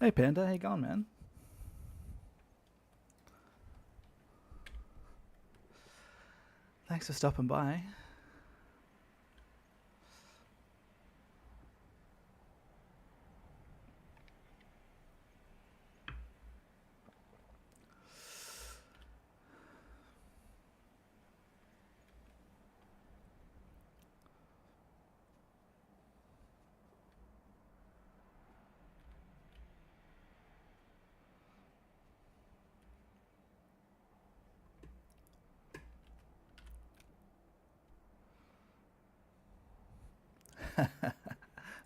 Hey Panda, how you going, man? Thanks for stopping by.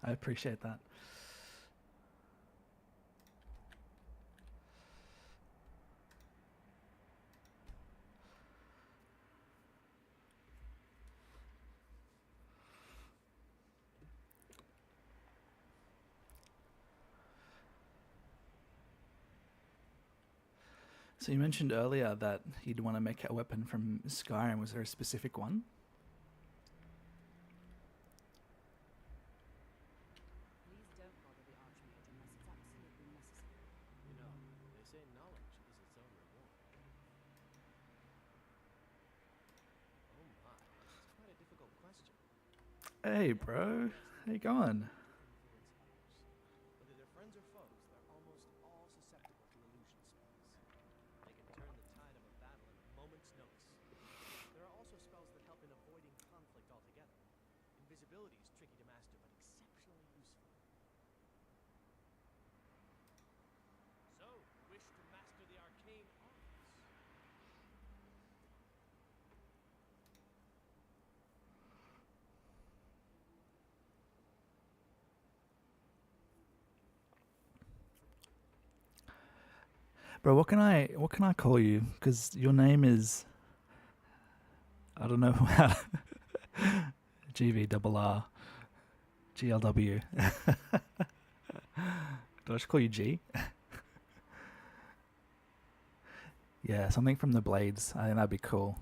I appreciate that. So you mentioned earlier that you'd want to make a weapon from Skyrim. Was there a specific one? Please don't bother the Archmage unless it's absolutely necessary. You know, they say knowledge is its own reward. Oh my, it's quite a difficult question. Hey, What bro. makes How you the going? influence others? Whether they're friends or foes, they're almost all susceptible to illusion spells. They can turn the tide of a battle in a moment's notice. There are also spells that help in avoiding conflict altogether. Invisibility is tricky to master, but exceptionally useful. So, wish to master the arcane arts? Bro, what can I call you? Because your name is, I don't know how. GVRR GLW. Do I just call you G? Yeah, something from the Blades. I think that'd be cool.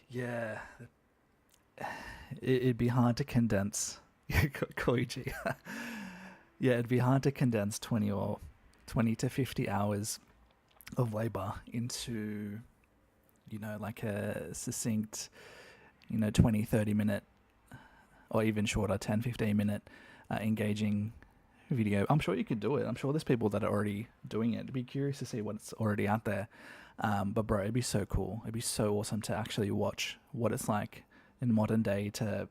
Yeah, it'd be hard to condense. Call you G. Yeah, it'd be hard to condense 20 to 50 hours of labor into, like a succinct, 20, 30 minute, or even shorter, 10, 15 minute engaging video. I'm sure you could do it. I'm sure there's people that are already doing it. I'd be curious to see what's already out there. But bro, it'd be so cool. It'd be so awesome to actually watch what it's like in modern day to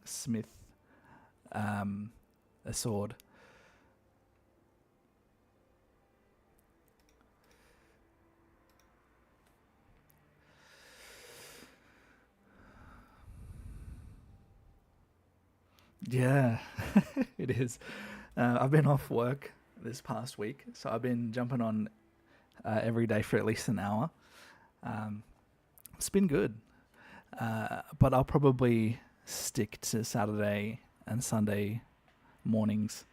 smith um, a sword. Yeah, it is. I've been off work this past week, so I've been jumping on every day for at least an hour. Um, it's been good, but I'll probably stick to Saturday and Sunday mornings.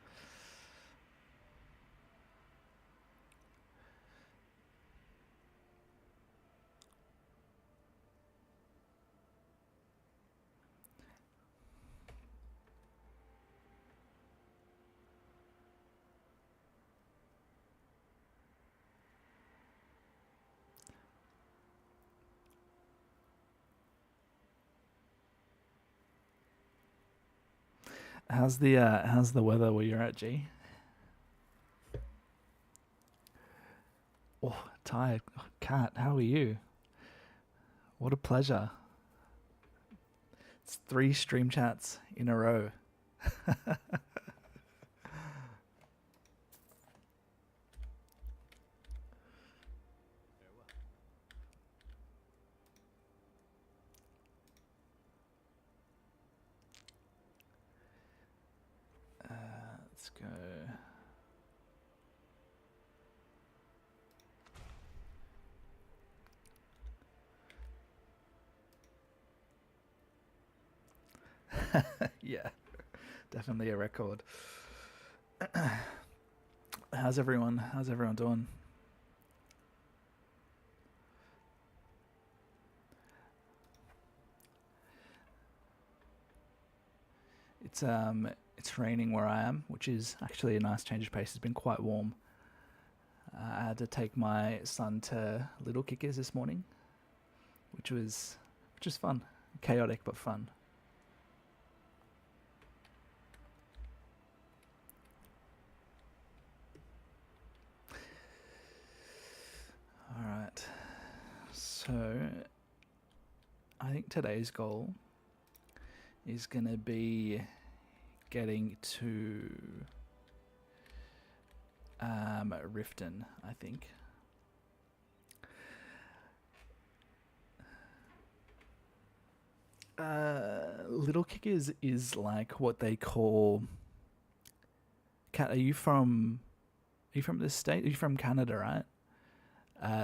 How's the weather where you're at, G? Oh, tired. Cat, how are you? What a pleasure. It's three stream chats in a row. Farewell. Let's go. Yeah, definitely a record. How's everyone? How's everyone doing? It's raining where I am, which is actually a nice change of pace. It's been quite warm. I had to take my son to Little Kickers this morning, which was fun, chaotic but fun. All right, so I think today's goal is gonna be getting to Riften, I think. Little Kickers is like what they call. Kat, are you from? Are you from the state? Are you from Canada, right?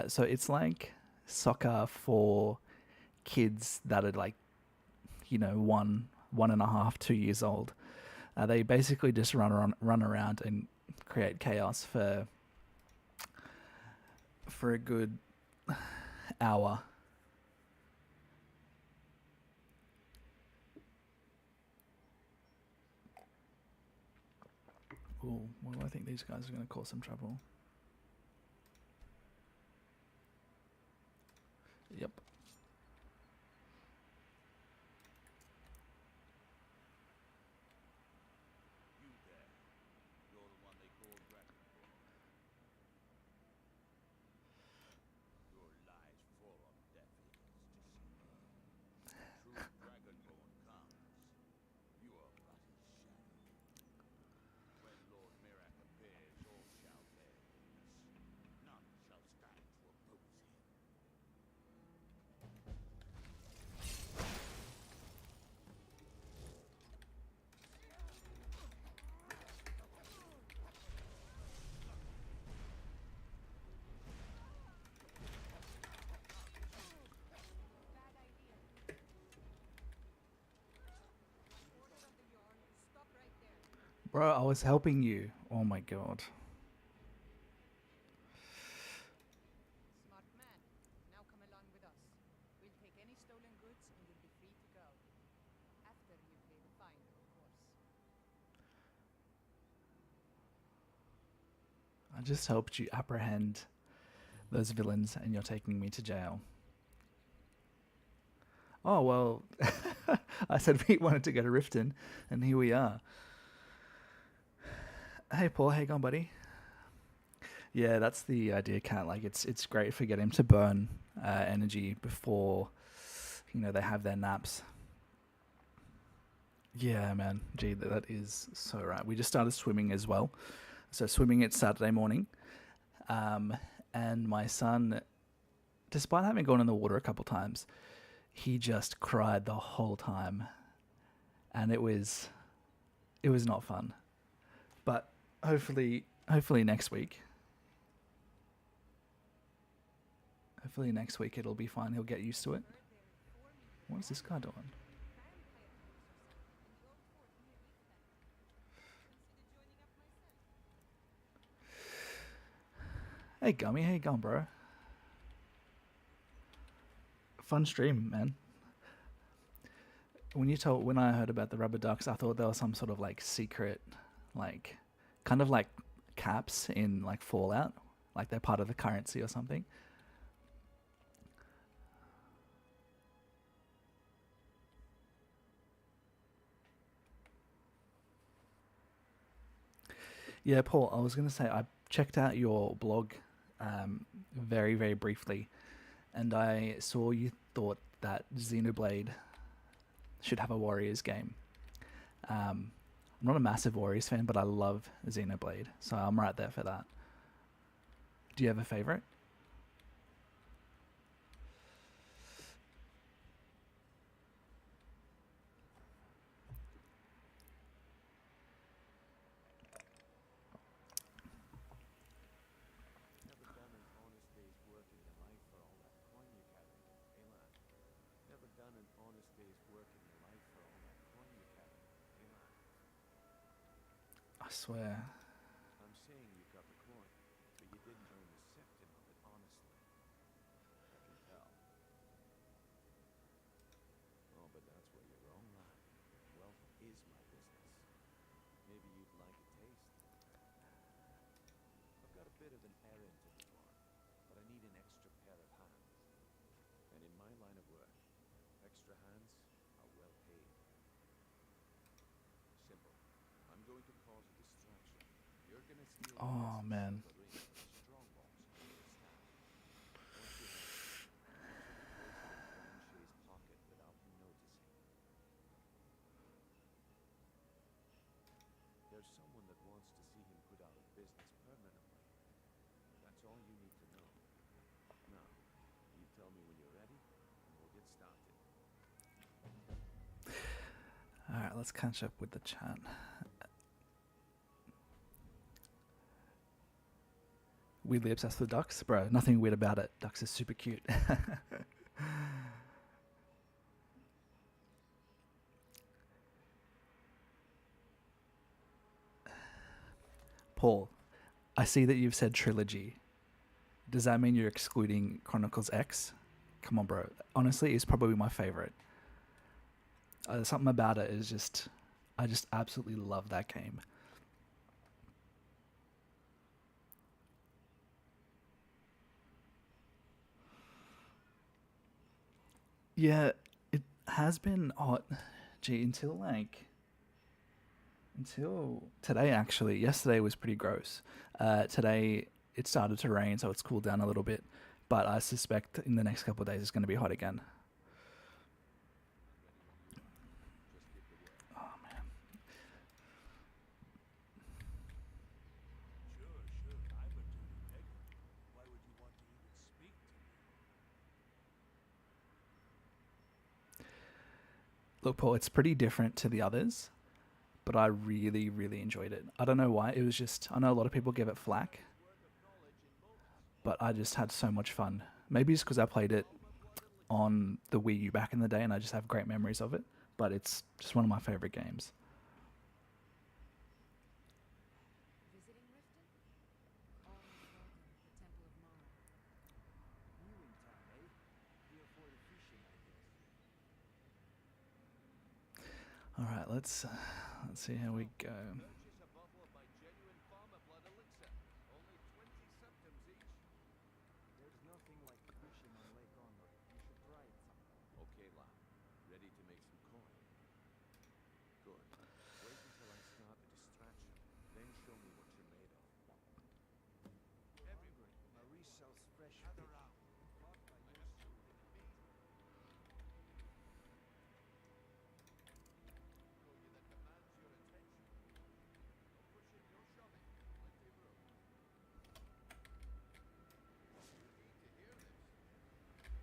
So it's like soccer for kids that are like, one and a half, 2 years old. They basically just run around and create chaos for a good hour. Ooh, well, I think these guys are going to cause some trouble. Yep. You there. You're the one they call Dragonborn. Your lies fall on deaf ears to see. True Dragonborn comes. You are but his shadow. When Lord Mirac appears, all shall bear witness. None shall stand to oppose him. Bad idea. Order of the Yarn. Stop right there. Bro, I was helping you. Oh my god. Smart man. Now come along with us. We'll take any stolen goods and you'll be free to go. After you pay the fine, of course. I just helped you apprehend those villains and you're taking me to jail. Oh, well, I said we wanted to go to Riften, and here we are. Hey, Paul, how you going, buddy? Yeah, that's the idea, Cat. Like, it's great for getting him to burn energy before, they have their naps. Yeah, man. Gee, that is so right. We just started swimming as well. So swimming it's Saturday morning. And my son, despite having gone in the water a couple times, he just cried the whole time. And it was not fun. But hopefully next week. Hopefully next week it'll be fine. He'll get used to it. What is this guy doing? Hey Gummy, how you going, bro? Fun stream, man. When I heard about the rubber ducks, I thought there was some sort of like secret, like kind of like caps in like Fallout, like they're part of the currency or something. Yeah, Paul, I was going to say, I checked out your blog very, very briefly, and I saw you thought that Xenoblade should have a Warriors game. I'm not a massive Warriors fan, but I love Xenoblade, so I'm right there for that. Do you have a favorite? Never done an honest day's work in your life for all that coin you carry, eh, lad? Never done an honest day's work in your life for all that coin you carry, eh, lad? I swear. I'm saying you got the coin, but you didn't earn the septim of it honestly. I can tell. Oh, but that's where you're wrong, lad. Wealth is my business. going to cause a distraction. You're gonna steal the Oh massive man. silver ring from the strongbox, understand? Once you have it, usually place it in Baron Shay's pocket without him noticing. There's someone that wants to see him put out of business permanently. That's all you need to know. Now, you tell me when you're ready, and we'll get started. Alright, let's catch up with the chat. Weirdly obsessed with ducks? Bro, nothing weird about it. Ducks are super cute. Paul, I see that you've said trilogy. Does that mean you're excluding Chronicles X? Come on, bro. Honestly, it's probably my favorite. Something about it is just, I just absolutely love that game. Yeah, it has been hot. Gee, until today actually. Yesterday was pretty gross. Today it started to rain, so it's cooled down a little bit. But I suspect in the next couple of days it's going to be hot again. Oh man. Sure, I'm a dirty beggar. Why would you want to even speak to me? Look, Paul, it's pretty different to the others, but I really, really enjoyed it. I don't know why. It was just, I know a lot of people give it flack, but I just had so much fun. Maybe it's because I played it on the Wii U back in the day and I just have great memories of it, but it's just one of my favorite games. Visiting Riften? Always welcome at the Temple of Mara. New in town, eh? Here for the fishing, I guess. All right, let's see how we go. Purchase a bottle of my genuine farmer blood elixir. Only 20 septims each. There's nothing like fishing on Lake Honor. You should try it sometime. Okay, lad. Ready to make some coin? Good. Wait until I start the distraction. Then show me what you're made of. Everyone, Marie sells fresh fish. Caught by yours truly. That demands your attention. No pushing, no shoving. Plenty of room. You need to hear this. Patience,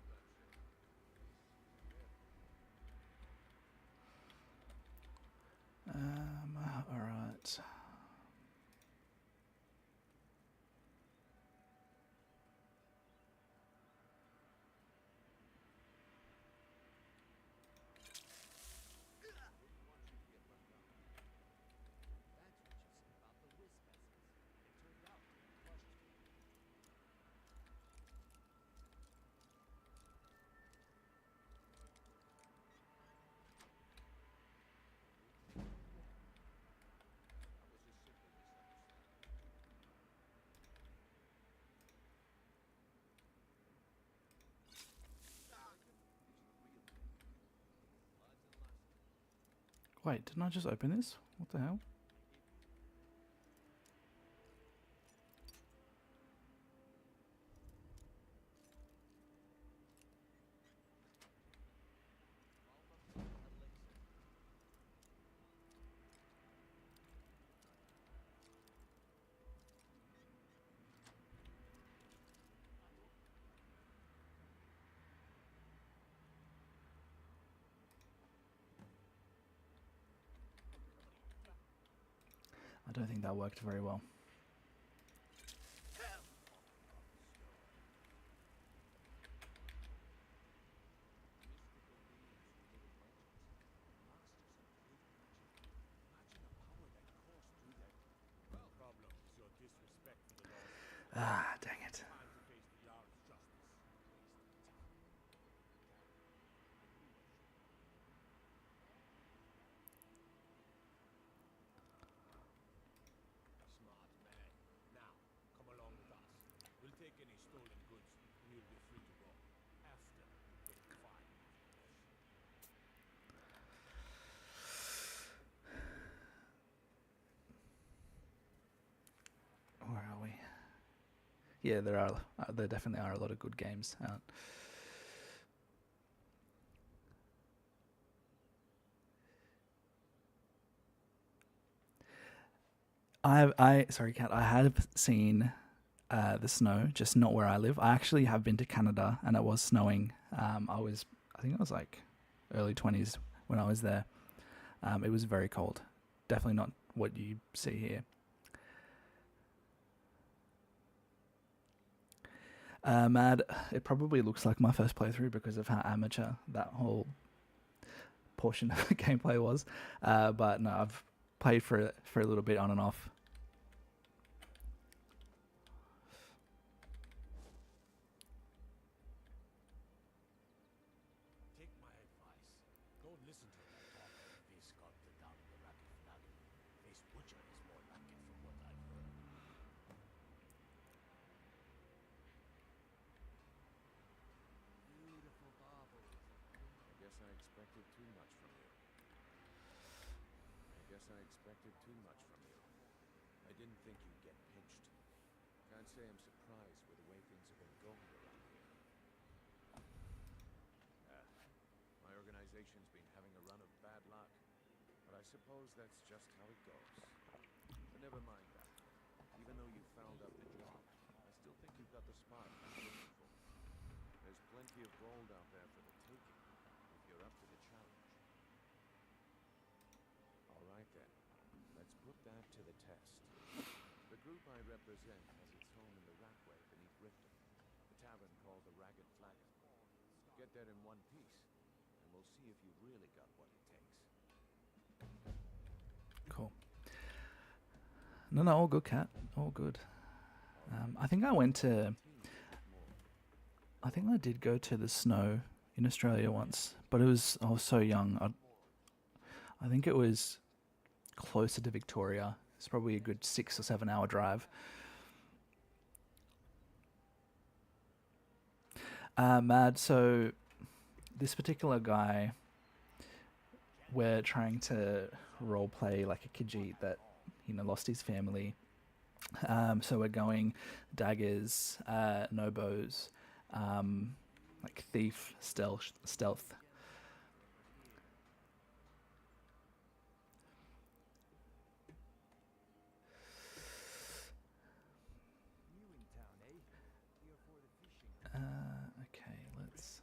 Betsy. All right. That's what you said about the whiz peasants. It turned out to be crushed people. That was just simple misunderstanding. Wait, didn't I just open this? What the hell? I don't think that worked very well. Problem is your disrespect for the laws. Ah, dang it. Time to face the Jarl's justice. Smart man. Now, come along with us. We'll take any stolen goods, and you'll be free to go. After you pay the fine. Yeah, there definitely are a lot of good games out. Sorry, Kat. I have seen the snow, just not where I live. I actually have been to Canada, and it was snowing. I think I was like early 20s when I was there. It was very cold. Definitely not what you see here. Mad, it probably looks like my first playthrough because of how amateur that whole portion of the gameplay was. But no, I've played for a little bit on and off. Take my advice. Don't listen to that talk of the face sculpted down in the racket flagon. Face butcher is more like it from what I've heard. Beautiful baubles. I guess I expected too much from you. I didn't think you'd get pinched. Can't say I'm surprised with the way things have been going around here. My organization's been having a run of bad luck, but I suppose that's just how it goes. But never mind that. Even though you fouled up the job, I still think you've got the spot I'm looking for. There's plenty of gold out there for the taking, if you're up to the challenge. All right then, let's put that to the test. The group I represent has its home in the Ratway beneath Riften, the tavern called the Ragged Flagon. Get there in one piece, and we'll see if you've really got what it takes. Cool. No, all good, Cat. All good. I think I did go to the snow in Australia once, but I was so young. I think it was closer to Victoria. It's probably a good 6 or 7 hour drive. Mad. So this particular guy, we're trying to role play like a Khajiit that lost his family. So we're going daggers, no bows, like thief, stealth. New in town, eh? Here for the fishing. Okay, let's.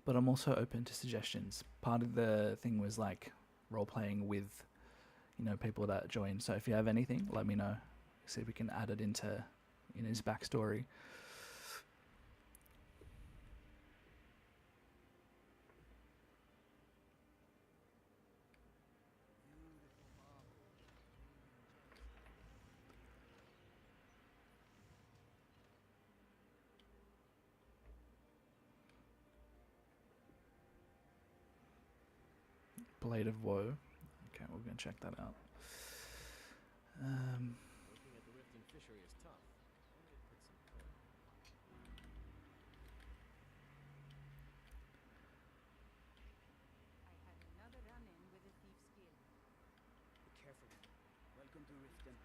But I'm also open to suggestions. Part of the thing was like role playing with, people that join. So if you have anything, let me know. See if we can add it into in his backstory. Blade of Woe. Okay, we're gonna check that out. Working at the Riften fishery is tough. Only it puts some code. I had another run-in with a thief's guild. Be careful. Welcome to Riften.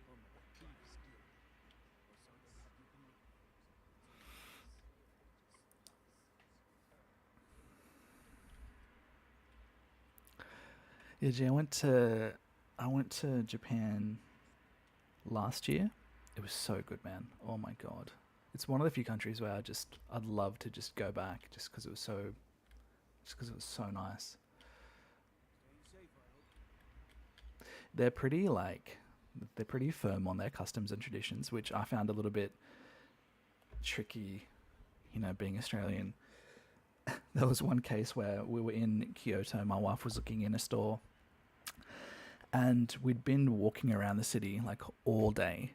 Home of the Thieves Guild. Or so they'd have you believe. Yeah, Gee, I went to Japan last year. It was so good, man. Oh my god. It's one of the few countries where I'd love to just go back just because it was so nice. Staying safe, I hope. They're pretty firm on their customs and traditions, which I found a little bit tricky, being Australian. There was one case where we were in Kyoto, my wife was looking in a store, and we'd been walking around the city like all day.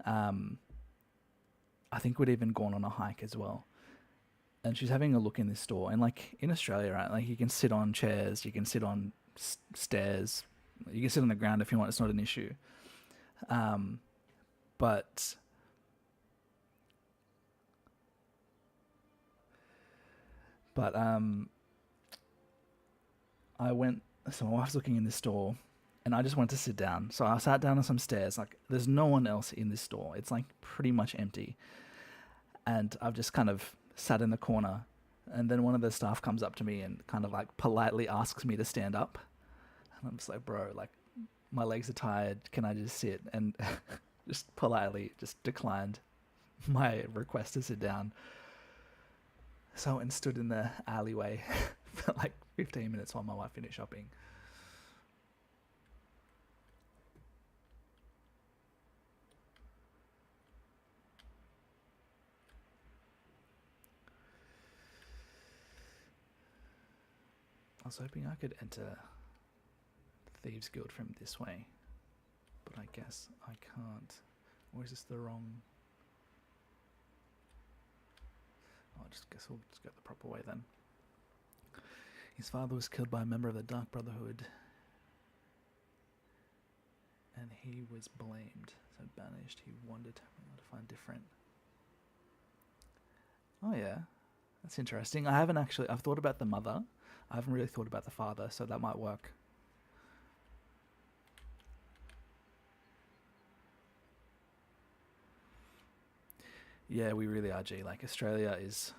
I think we'd even gone on a hike as well. And she's having a look in this store, and like in Australia, right? Like you can sit on chairs, you can sit on stairs, you can sit on the ground if you want. It's not an issue. But I went. So my wife's looking in this store, and I just wanted to sit down. So I sat down on some stairs. Like, there's no one else in this store. It's like pretty much empty, and I've just kind of sat in the corner. And then one of the staff comes up to me and kind of like politely asks me to stand up. And I'm just like, bro, like my legs are tired. Can I just sit? And just politely just declined my request to sit down. So I went and stood in the alleyway for like 15 minutes while my wife finished shopping. I was hoping I could enter Thieves Guild from this way, but I guess I can't. Or is this the wrong? I just guess we'll just go the proper way then. His father was killed by a member of the Dark Brotherhood, and he was blamed, so banished. He wandered to find different. Oh yeah, that's interesting. I've thought about the mother. I haven't really thought about the father, so that might work. Yeah, we really are, G. Like, Australia is...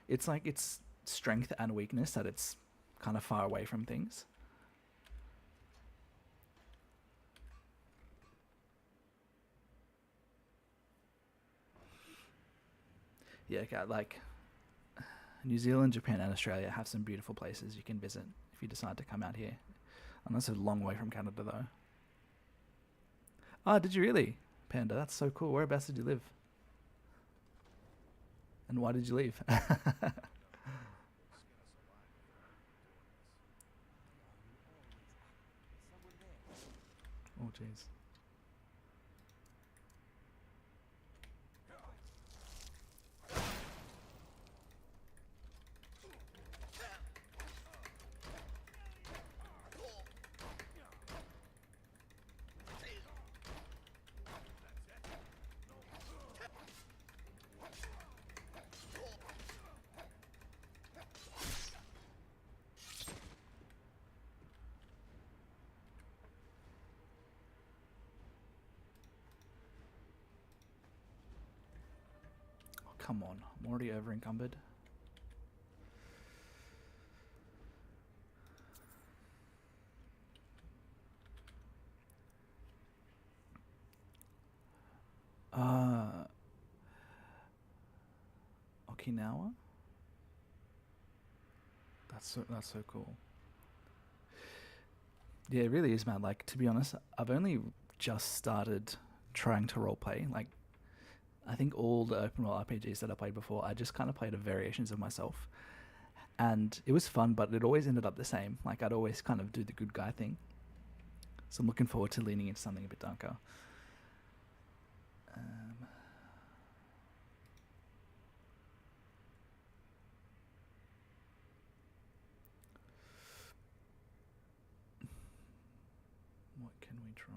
It's like its strength and weakness that it's kind of far away from things. Yeah, okay, like... New Zealand, Japan, and Australia have some beautiful places you can visit if you decide to come out here. And that's a long way from Canada, though. Oh, did you really? Panda, that's so cool. Whereabouts did you live? And why did you leave? Oh, jeez. Oh, come on. I'm already over encumbered. Okinawa? That's so cool. Yeah, it really is, man. Like, to be honest, I've only just started trying to roleplay. Like, I think all the open world RPGs that I played before, I just kind of played variations of myself. And it was fun, but it always ended up the same. Like, I'd always kind of do the good guy thing. So I'm looking forward to leaning into something a bit darker. What can we drop?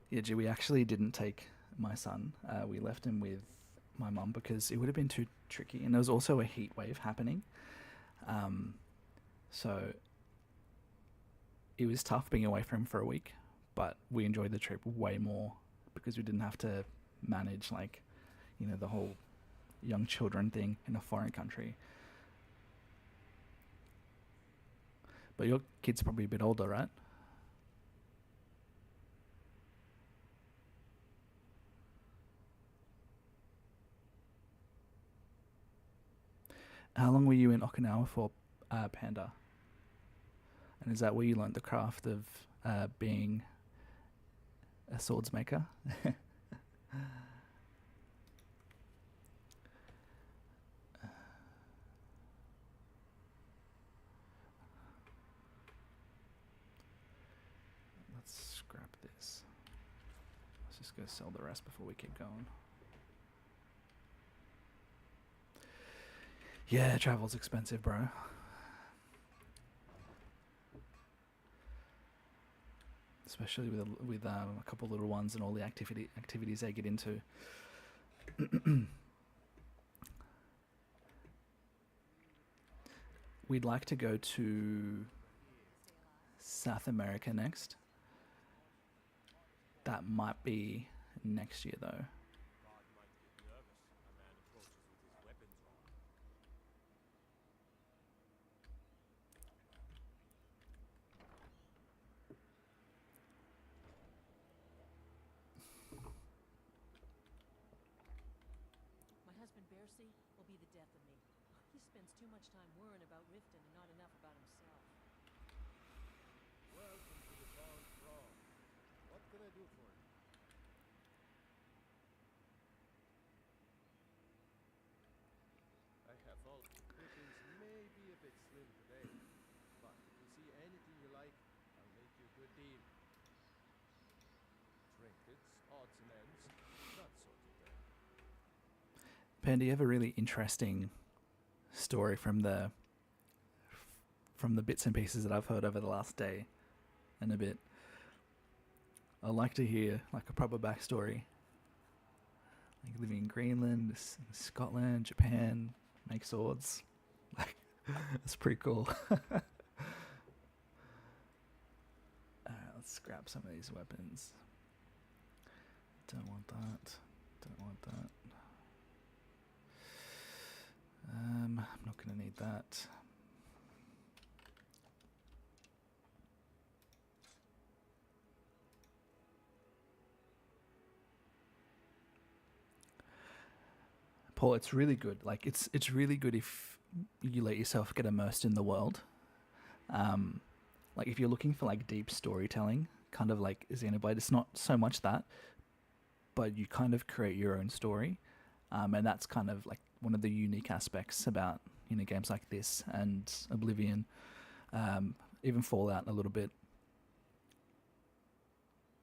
Yeah, gee, we actually didn't take my son. We left him with my mum because it would have been too tricky. And there was also a heat wave happening. So it was tough being away from him for a week, but we enjoyed the trip way more because we didn't have to manage, like, you know, the whole young children thing in a foreign country. But your kid's probably a bit older, right? How long were you in Okinawa for, Panda? And is that where you learned the craft of being a swords maker? Let's scrap this. Let's just go sell the rest before we keep going. Yeah, travel's expensive, bro. Especially with a couple little ones and all the activities they get into. We'd like to go to South America next. That might be next year, though. Guard might get nervous. A man approaches with his weapon drawn. My husband Bercy will be the death of me. He spends too much time worrying about Riften and not enough about himself. Welcome to the town crawl. What can I do for you? I have all pickings may be a bit slim today, but if you see anything you like, I'll make you a good deal. Trinkets, odds and ends, that sort of thing. Panda, you have a really interesting story from the bits and pieces that I've heard over the last day and a bit. I'd like to hear like a proper backstory. Like living in Greenland, Scotland, Japan, make swords. Like, that's pretty cool. Alright, let's scrap some of these weapons. Don't want that. Don't want that. I'm not going to need that. Paul, it's really good. Like it's really good if you let yourself get immersed in the world. Like if you're looking for like deep storytelling, kind of like Xenoblade, it's not so much that, but you kind of create your own story, and that's kind of like one of the unique aspects about games like this and Oblivion, even Fallout a little bit.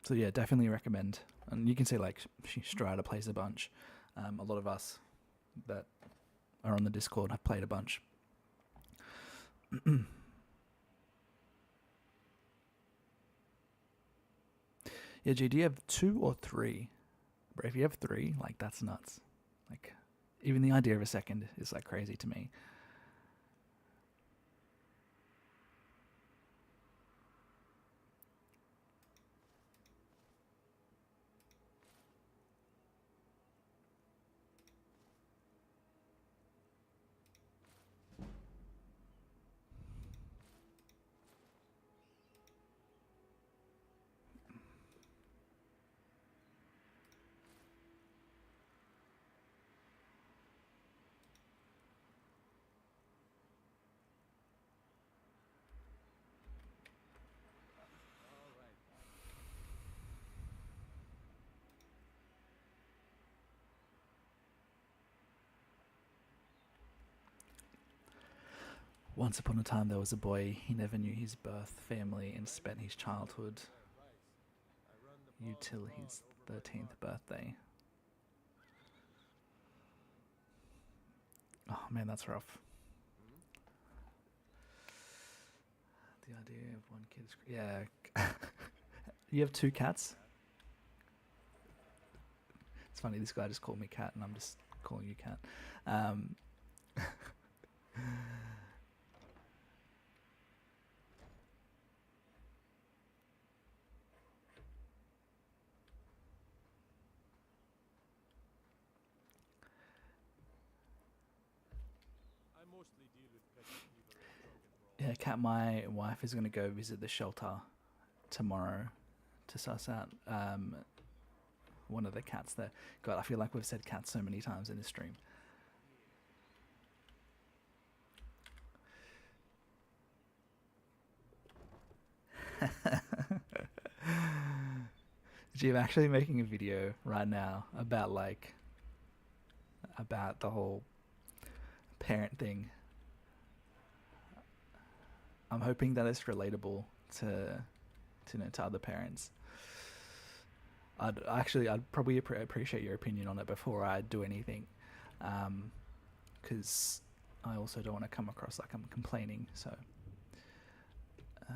So yeah, definitely recommend. And you can see like Strider plays a bunch. A lot of us that are on the Discord have played a bunch. Yeah, G, do you have 2 or 3? Bro, if you have 3, like that's nuts. Like even the idea of a second is like crazy to me. All right. Once upon a time, there was a boy. He never knew his birth family and spent his childhood I run the you till his 13th birthday. Oh man, that's rough. The idea of one kid's... Yeah. You have 2 cats? It's funny, this guy just called me cat and I'm just calling you cat. I mostly deal with petty fever and drunken Yeah, Kat, my wife is going to go visit the shelter tomorrow to suss out one of the cats there. God, I feel like we've said cats so many times in this stream. Gee, I'm actually making a video right now about the whole parent thing. I'm hoping that it's relatable to other parents. I'd probably appreciate your opinion on it before I do anything, because I also don't want to come across like I'm complaining. So, uh,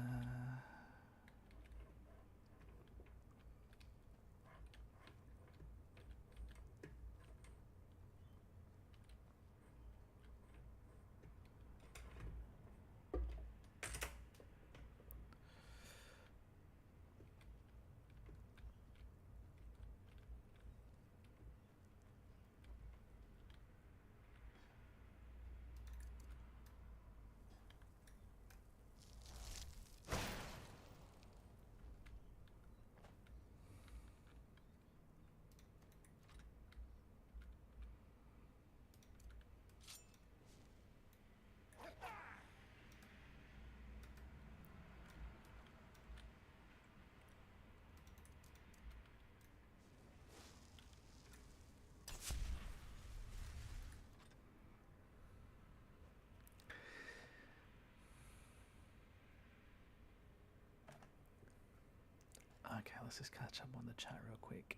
okay, let's just catch up on the chat real quick.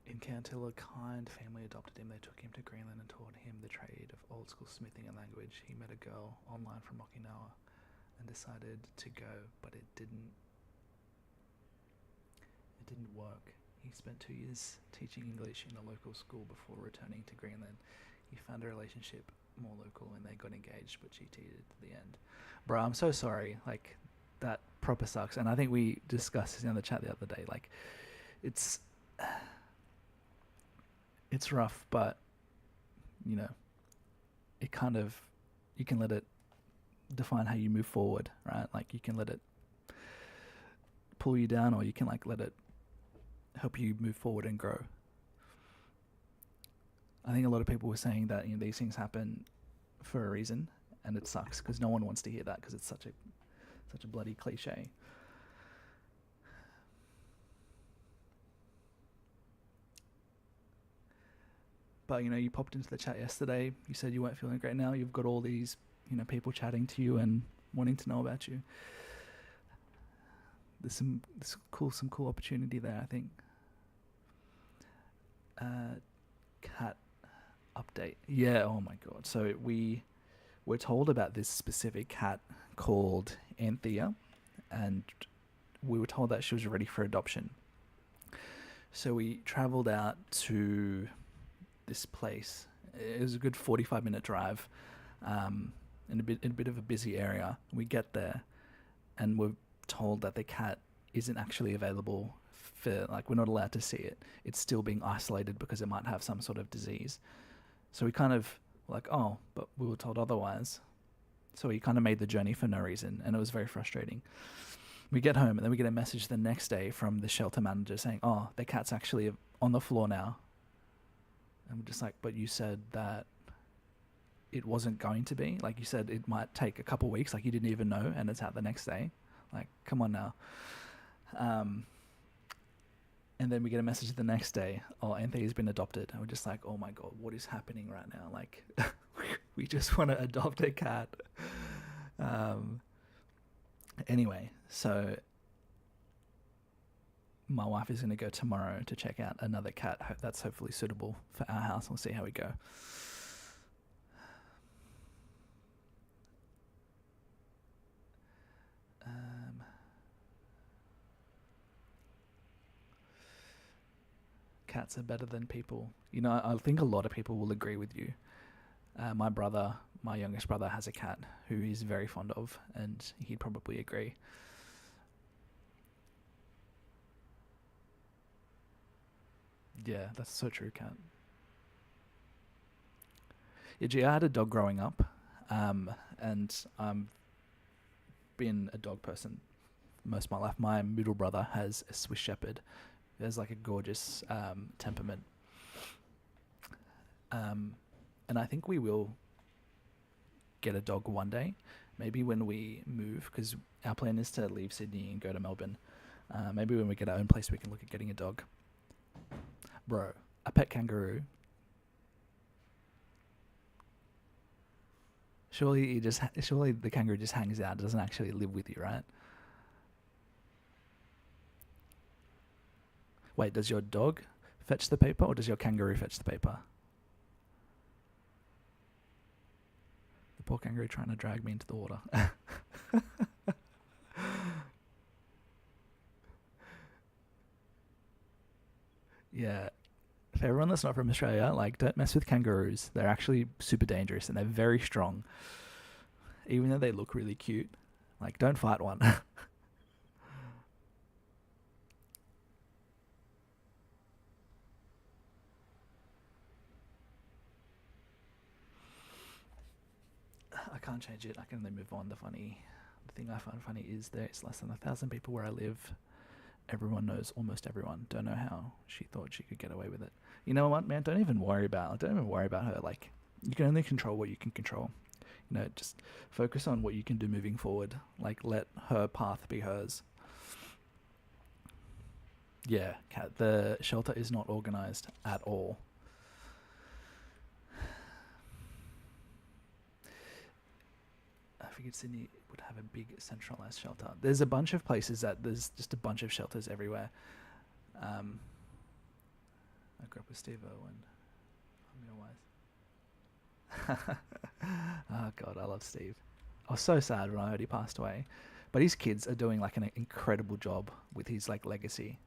In Cantilla, kind family adopted him. They took him to Greenland and taught him the trade of old school smithing and language. He met a girl online from Okinawa and decided to go, but it didn't work. He spent 2 years teaching English in a local school before returning to Greenland. He found a relationship more local and they got engaged, but she cheated at the end. Bro, I'm so sorry. Like, that proper sucks. And I think we discussed this in the chat the other day. Like, it's rough, but you know, it kind of, you can let it define how you move forward, right? Like, you can let it pull you down, or you can like let it help you move forward and grow. I think a lot of people were saying that, you know, these things happen for a reason, and it sucks because no one wants to hear that because it's such a bloody cliche. But, you know, you popped into the chat yesterday. You said you weren't feeling great now. You've got all these, you know, people chatting to you and wanting to know about you. There's some cool opportunity there, I think. Cat update. Yeah, oh my god. So we were told about this specific cat called Anthea, and we were told that she was ready for adoption. So we traveled out to this place. It was a good 45-minute drive, in a bit of a busy area. We get there, and we're told that the cat isn't actually available for, like, we're not allowed to see it. It's still being isolated because it might have some sort of disease. So we kind of were like, oh, but we were told otherwise. So we kind of made the journey for no reason, and it was very frustrating. We get home, and then we get a message the next day from the shelter manager saying, oh, the cat's actually on the floor now. And we're just like, but you said that it wasn't going to be. Like, you said it might take a couple weeks, like you didn't even know, and it's out the next day. Like, come on now. And then we get a message the next day, oh, Anthea's been adopted. And we're just like, oh my god, what is happening right now? Like, we just want to adopt a cat. Anyway, so my wife is going to go tomorrow to check out another cat that's hopefully suitable for our house. We'll see how we go. Cats are better than people. You know, I think a lot of people will agree with you. My youngest brother has a cat who he's very fond of, and he'd probably agree. Yeah, that's so true, Cat. Yeah, gee, I had a dog growing up, and I've been a dog person most of my life. My middle brother has a Swiss Shepherd. He has like a gorgeous temperament. And I think we will get a dog one day. maybe when we move, because our plan is to leave Sydney and go to Melbourne. Maybe when we get our own place, we can look at getting a dog. Bro, a pet kangaroo. Surely the kangaroo just hangs out. It doesn't actually live with you, right? Wait, does your dog fetch the paper, or does your kangaroo fetch the paper? The poor kangaroo trying to drag me into the water. Yeah. For everyone that's not from Australia, like, don't mess with kangaroos. They're actually super dangerous and they're very strong. Even though they look really cute. Like, don't fight one. I can't change it. I can only move on. The thing I find funny is there's less than 1,000 people where I live. Everyone knows almost everyone. Don't know how she thought she could get away with it. You know what, man? Don't even worry about her. Like, you can only control what you can control. You know, just focus on what you can do moving forward. Like, let her path be hers. Yeah, Kat, the shelter is not organized at all. I figured Sydney would have a big centralized shelter. There's a bunch of places that there's just a bunch of shelters everywhere. I grew up with Steve Owen. I'm your wife. Oh God, I love Steve. I was so sad when I heard he passed away, but his kids are doing like an incredible job with his like legacy.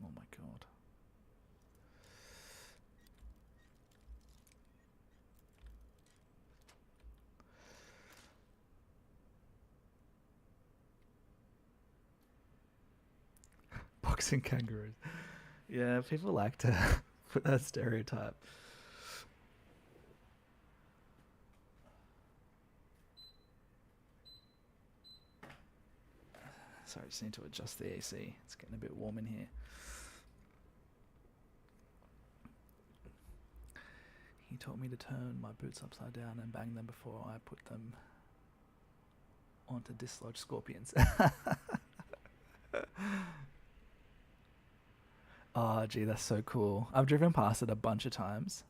Oh my God. Boxing kangaroos. Yeah, people like to put that stereotype. Sorry, I just need to adjust the AC. It's getting a bit warm in here. He told me to turn my boots upside down and bang them before I put them onto dislodged scorpions. Oh, gee, that's so cool. I've driven past it a bunch of times.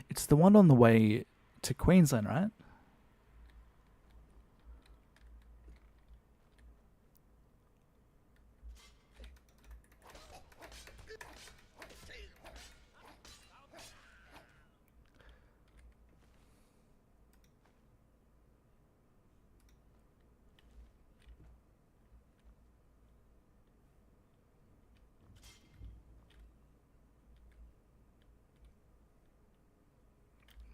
It's the one on the way to Queensland, right?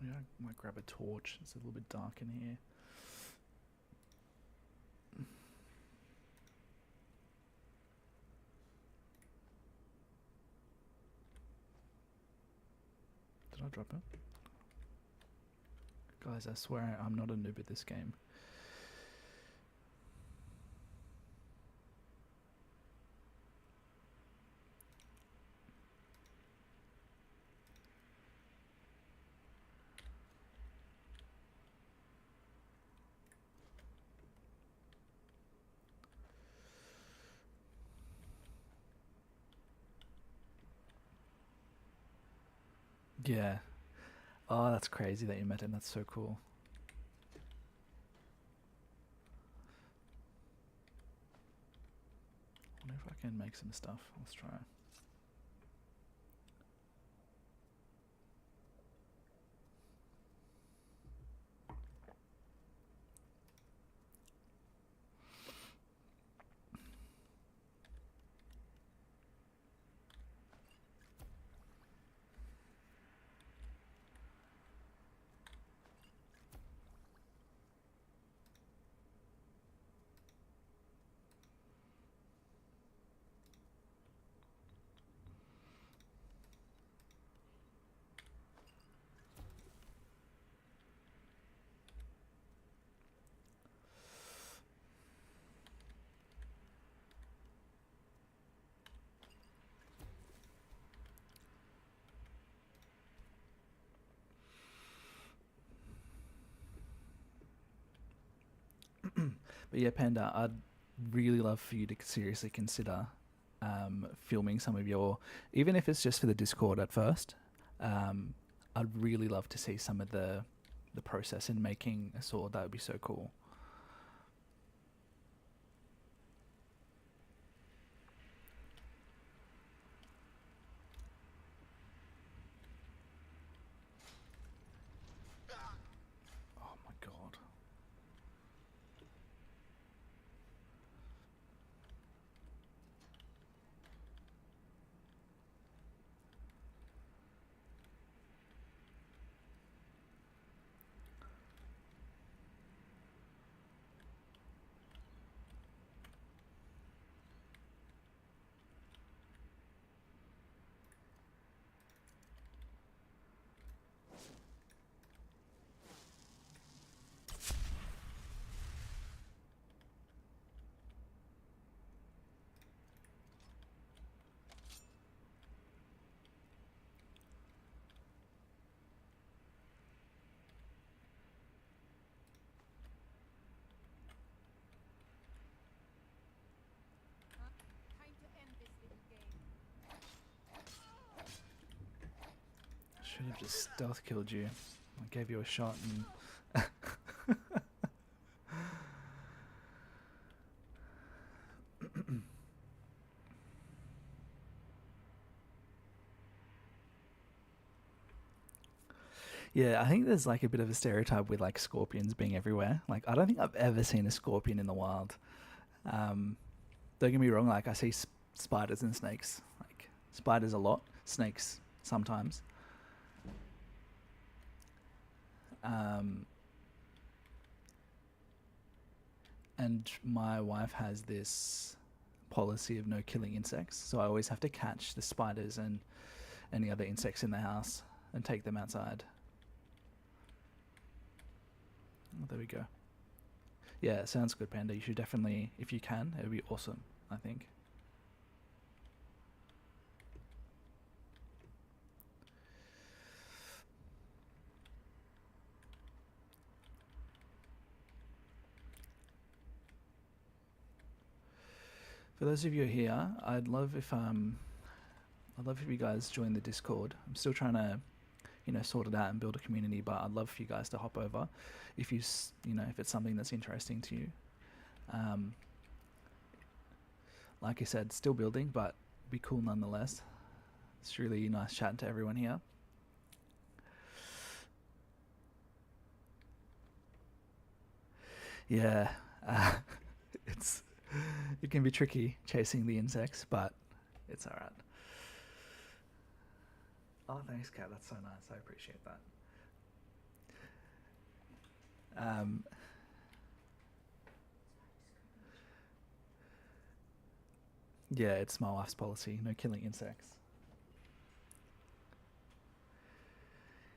Yeah, I might grab a torch. It's a little bit dark in here. Did I drop it? Guys, I swear I'm not a noob at this game. Yeah. Oh, that's crazy that you met him. That's so cool. I wonder if I can make some stuff. Let's try. But yeah, Panda, I'd really love for you to seriously consider filming some of your, even if it's just for the Discord at first. I'd really love to see some of the process in making a sword. That would be so cool. Oh my god. Huh? Time to end this little game. I should have just stealth killed you. I gave you a shot and yeah, I think there's like a bit of a stereotype with like scorpions being everywhere. Like I don't think I've ever seen a scorpion in the wild. Don't get me wrong, like I see spiders and snakes. Like spiders a lot, snakes sometimes. And my wife has this policy of no killing insects, so I always have to catch the spiders and any other insects in the house and take them outside. Oh, there we go. Yeah, sounds good, Panda. You should definitely, if you can, it would be awesome, I think. For those of you here, I'd love if you guys join the Discord. I'm still trying to, sort it out and build a community, but I'd love for you guys to hop over if if it's something that's interesting to you. Like I said, still building, but be cool nonetheless. It's really nice chatting to everyone here. Yeah, it can be tricky chasing the insects, but it's all right. Oh, thanks, Kat. That's so nice. I appreciate that. Yeah, it's my wife's policy. No killing insects.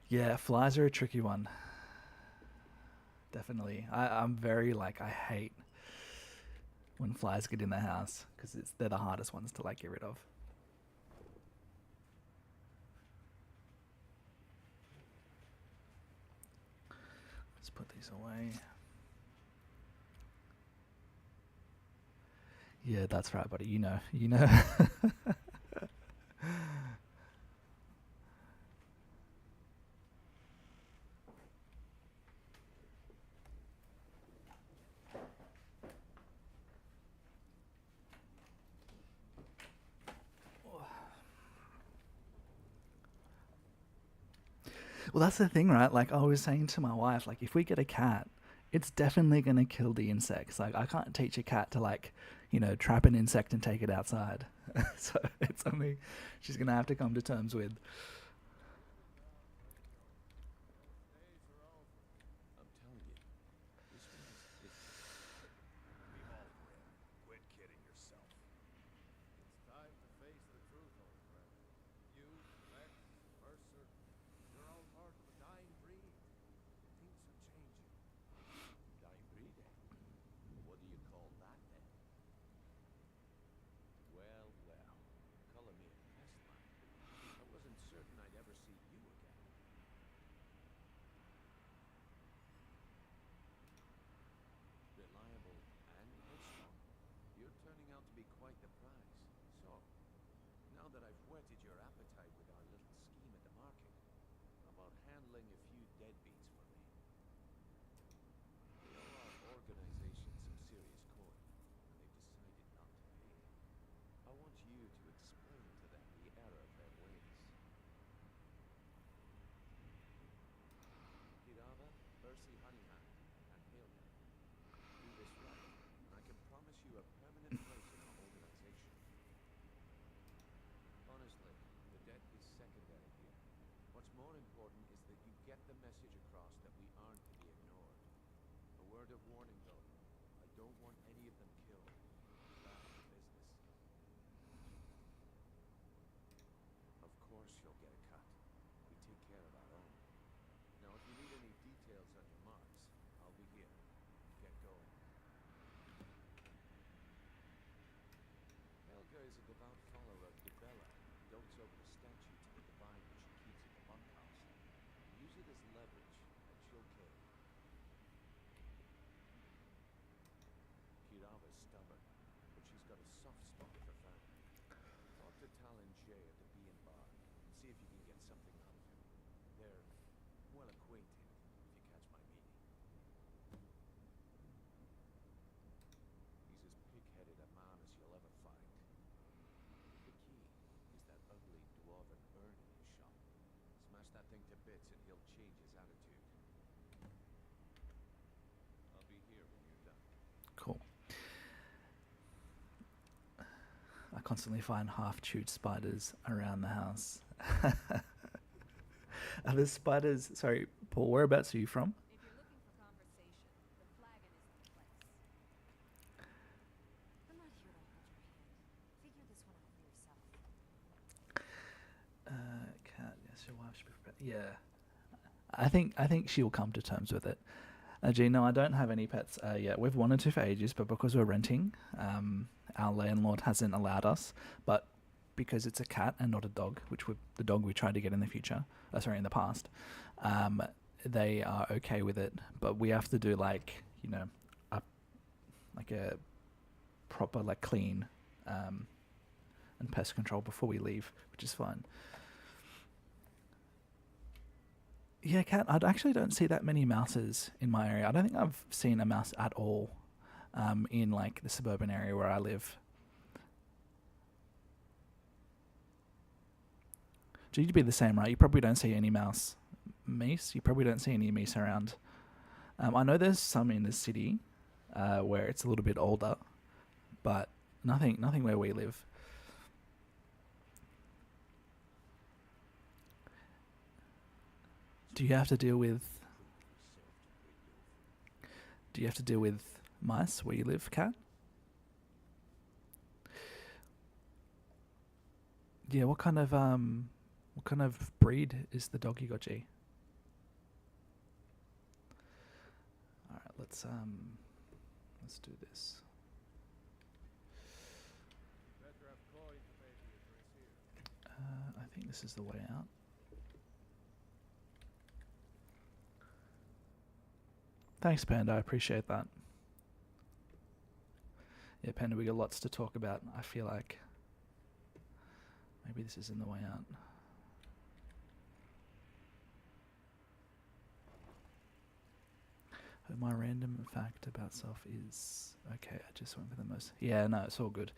Yeah, flies are a tricky one. Definitely. I'm very I hate when flies get in the house because they're the hardest ones to get rid of. Let's put these away. Yeah, that's right, buddy. You know. Well, that's the thing, right? Like I was saying to my wife, if we get a cat, it's definitely going to kill the insects. I can't teach a cat to trap an insect and take it outside. So it's something she's going to have to come to terms with. Days are over. I'm telling you, this one is different. We've all grown. Quit kidding yourself. It's time to face the truth, old friend. You, Lex, Mercer, you're all part of a dying breed. Things are changing. Dying breed, eh? What do you call that, then? Well, call me a pest man. I wasn't certain be quite the prize. So, now that I've whetted your appetite with our little scheme at the market, how about handling a few deadbeats for me? They owe our organization some serious coin, and they've decided not to pay. I want you to explain to them the error of their ways. Kirava, Ursi Honeyhand, and Hilda. Do this right, and I can promise you a permanent place in our organization. Honestly, the debt is secondary here. What's more important is that you get the message across that we aren't to be ignored. A word of warning, though. I don't want any of them killed. Bad business. Of course you'll get a cut. We take care of our own. Now, if you need any details on your marks, I'll be here. Get going. Helga is a devout follower of Dibella, who dotes over the statue to the divine which she keeps in the bunkhouse. Use it as leverage, and she'll kill. Kirava's stubborn, but she's got a soft spot for family. Talk to Talon Jay at the Bee and Bar, and see if you can get something out of him. They're well acquainted, if you catch my meaning. He's as pig-headed a man as you'll ever find. The key is that ugly dwarven urn in his shop. Smash that thing to bits and he'll change his attitude. I'll be here when you're done. Cool. I constantly find half-chewed spiders around the house. Are the spiders... Sorry, Paul, whereabouts are you from? If you're looking for conversation, the flagon isn't the place. I'm not here to hold your hand. Figure this one out for yourself. Cat, yes, your wife should be prepared. Yeah. I think she'll come to terms with it. Gee, no, I don't have any pets yet. We've wanted to for ages, but because we're renting, our landlord hasn't allowed us. But because it's a cat and not a dog, which the dog we tried to get in the future, in the past, they are okay with it. But we have to do a proper clean and pest control before we leave, which is fine. Yeah, cat. I actually don't see that many mouses in my area. I don't think I've seen a mouse at all in the suburban area where I live. You'd be the same, right? You probably don't see any meese. You probably don't see any meese around. I know there's some in the city where it's a little bit older, but nothing where we live. Do you have to deal with mice where you live, Cat? Yeah, what kind of breed is the dog you got, G? Alright, let's do this. Better have coin to pay for your drinks here. I think this is the way out. Thanks, Panda. I appreciate that. Yeah, Panda, we got lots to talk about. I feel like maybe this isn't the way out. My random fact about self is... Okay, I just went for the most... Yeah, no, it's all good.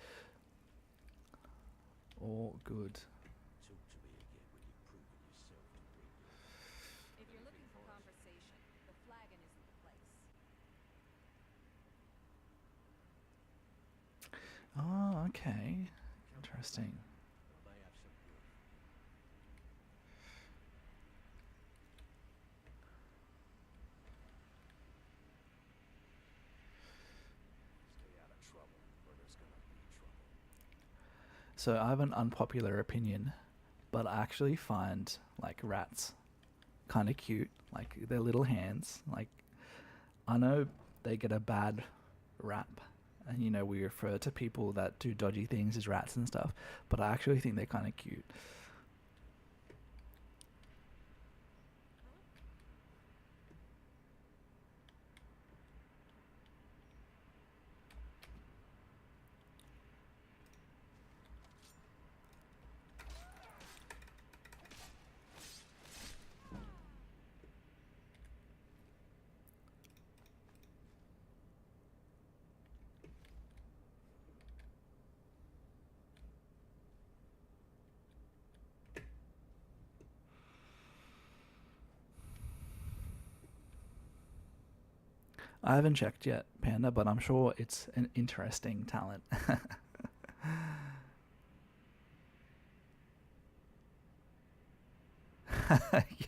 All good. Talk to me again when you've proven yourself to bring your... If you're looking for conversation, the flagon isn't the place. Oh, okay. Interesting. Well, they have some good. Stay out of trouble, where there's gonna be trouble. So I have an unpopular opinion, but I actually find rats kind of cute. Their little hands. I know they get a bad rap, and we refer to people that do dodgy things as rats and stuff, but I actually think they're kind of cute. I haven't checked yet, Panda, but I'm sure it's an interesting talent. Yeah.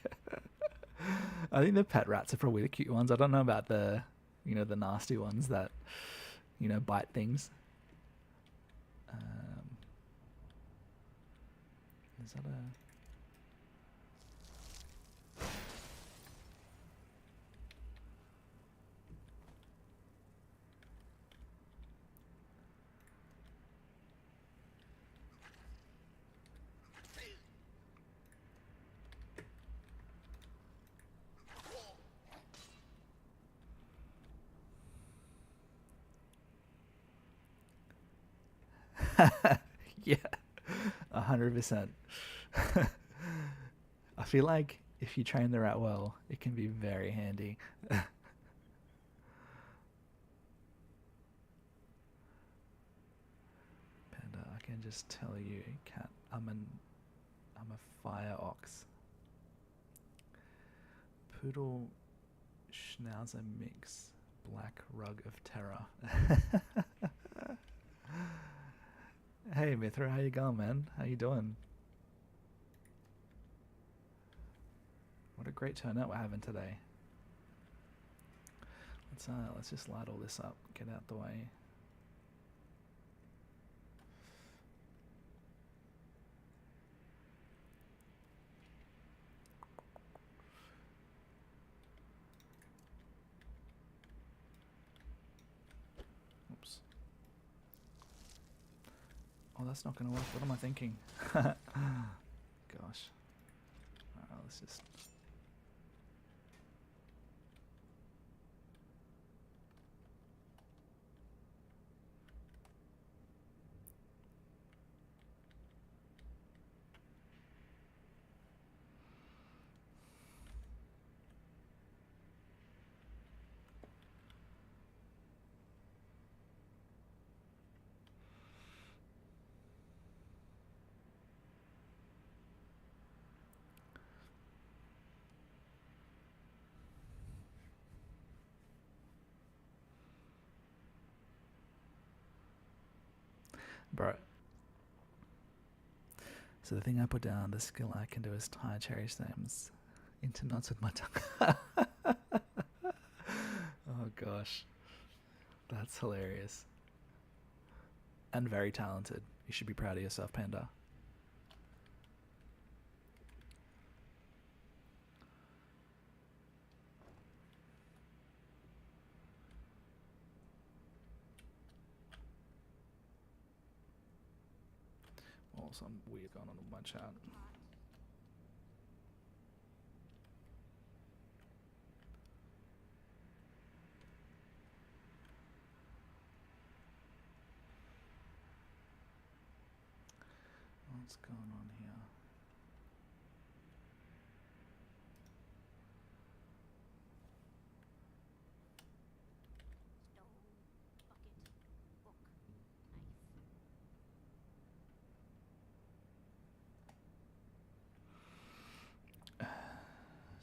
I think the pet rats are probably the cute ones. I don't know about the, the nasty ones that, bite things. Is that a... Yeah, 100%. I feel like if you train the rat well, it can be very handy. Panda, I can just tell you, cat, I'm a fire ox. Poodle schnauzer mix, black rug of terror. Hey Mithra, how you going, man? How you doing? What a great turnout we're having today. Let's just light all this up, get out the way. Oops. Oh, that's not gonna work. What am I thinking? Gosh. Alright, let's just... Bro. So the thing I put down, the skill I can do is tie cherry stems into knots with my tongue. Oh gosh. That's hilarious. And very talented. You should be proud of yourself, Panda. Oh, some weird going on in my chat. What's going on here?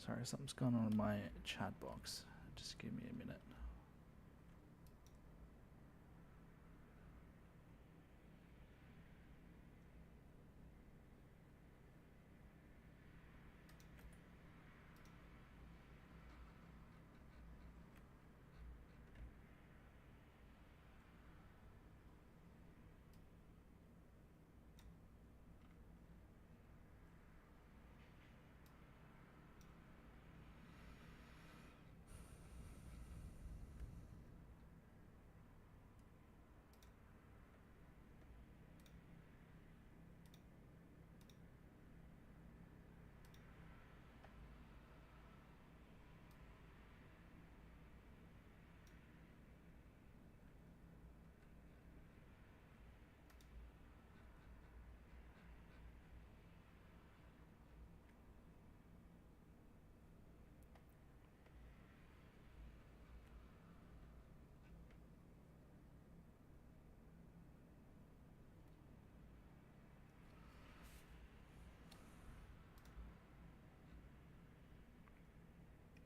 Sorry, something's going on in my chat box. Just give me a minute.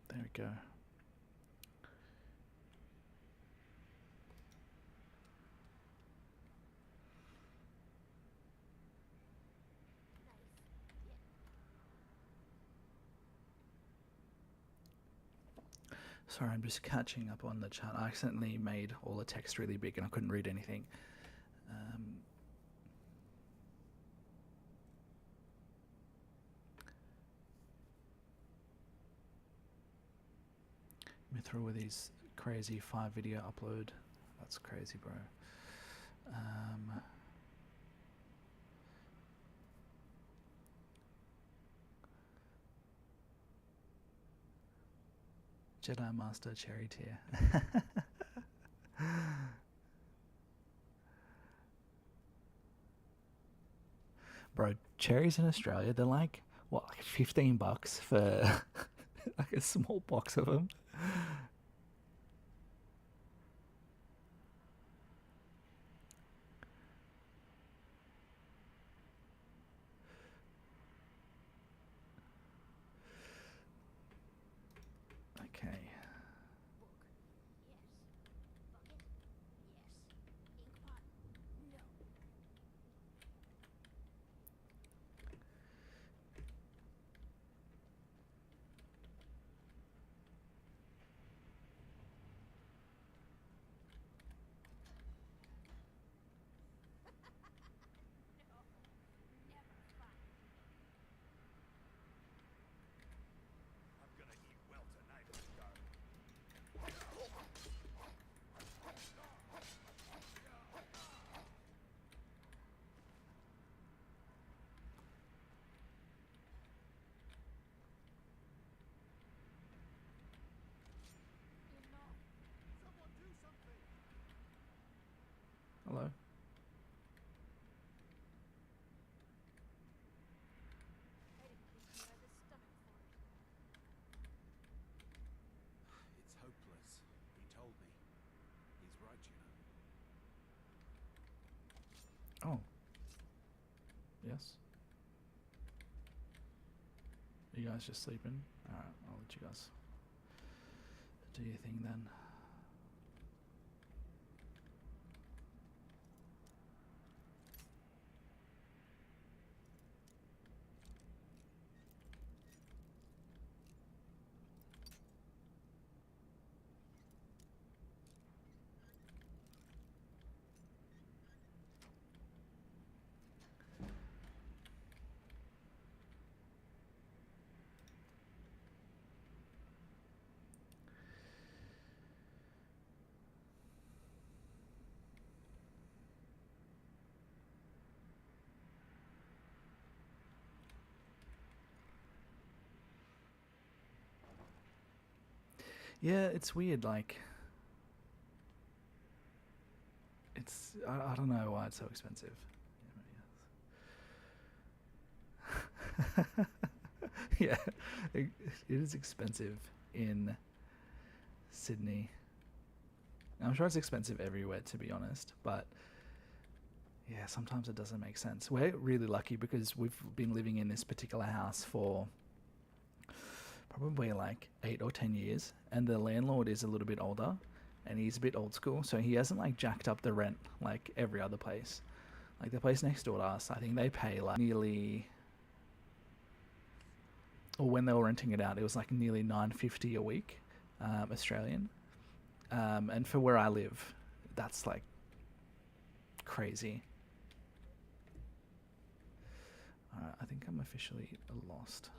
There we go. Sorry, I'm just catching up on the chat. I accidentally made all the text really big and I couldn't read anything. Mithra with his crazy 5 video upload. That's crazy, bro. Jedi Master Cherry Tier. Bro, cherries in Australia, they're like, what, like $15 for like a small box of them? Okay. I'm gonna eat well tonight, Skyrim. Someone do something! Hello? It's hopeless. He told me. He's right, you know. Oh. Yes? Are you guys just sleeping? Alright, I'll let you guys do your thing then. Yeah, it's weird, like I don't know why it's so expensive. Yeah, it is expensive in Sydney. I'm sure it's expensive everywhere, to be honest, but yeah, sometimes it doesn't make sense. We're really lucky because we've been living in this particular house for probably like 8 or 10 years, and the landlord is a little bit older and he's a bit old school, so he hasn't like jacked up the rent like every other place. Like the place next door to us, I think they pay like nearly, or when they were renting it out, it was like nearly $9.50 a week, Australian. And for where I live, that's like crazy. I think I'm officially lost.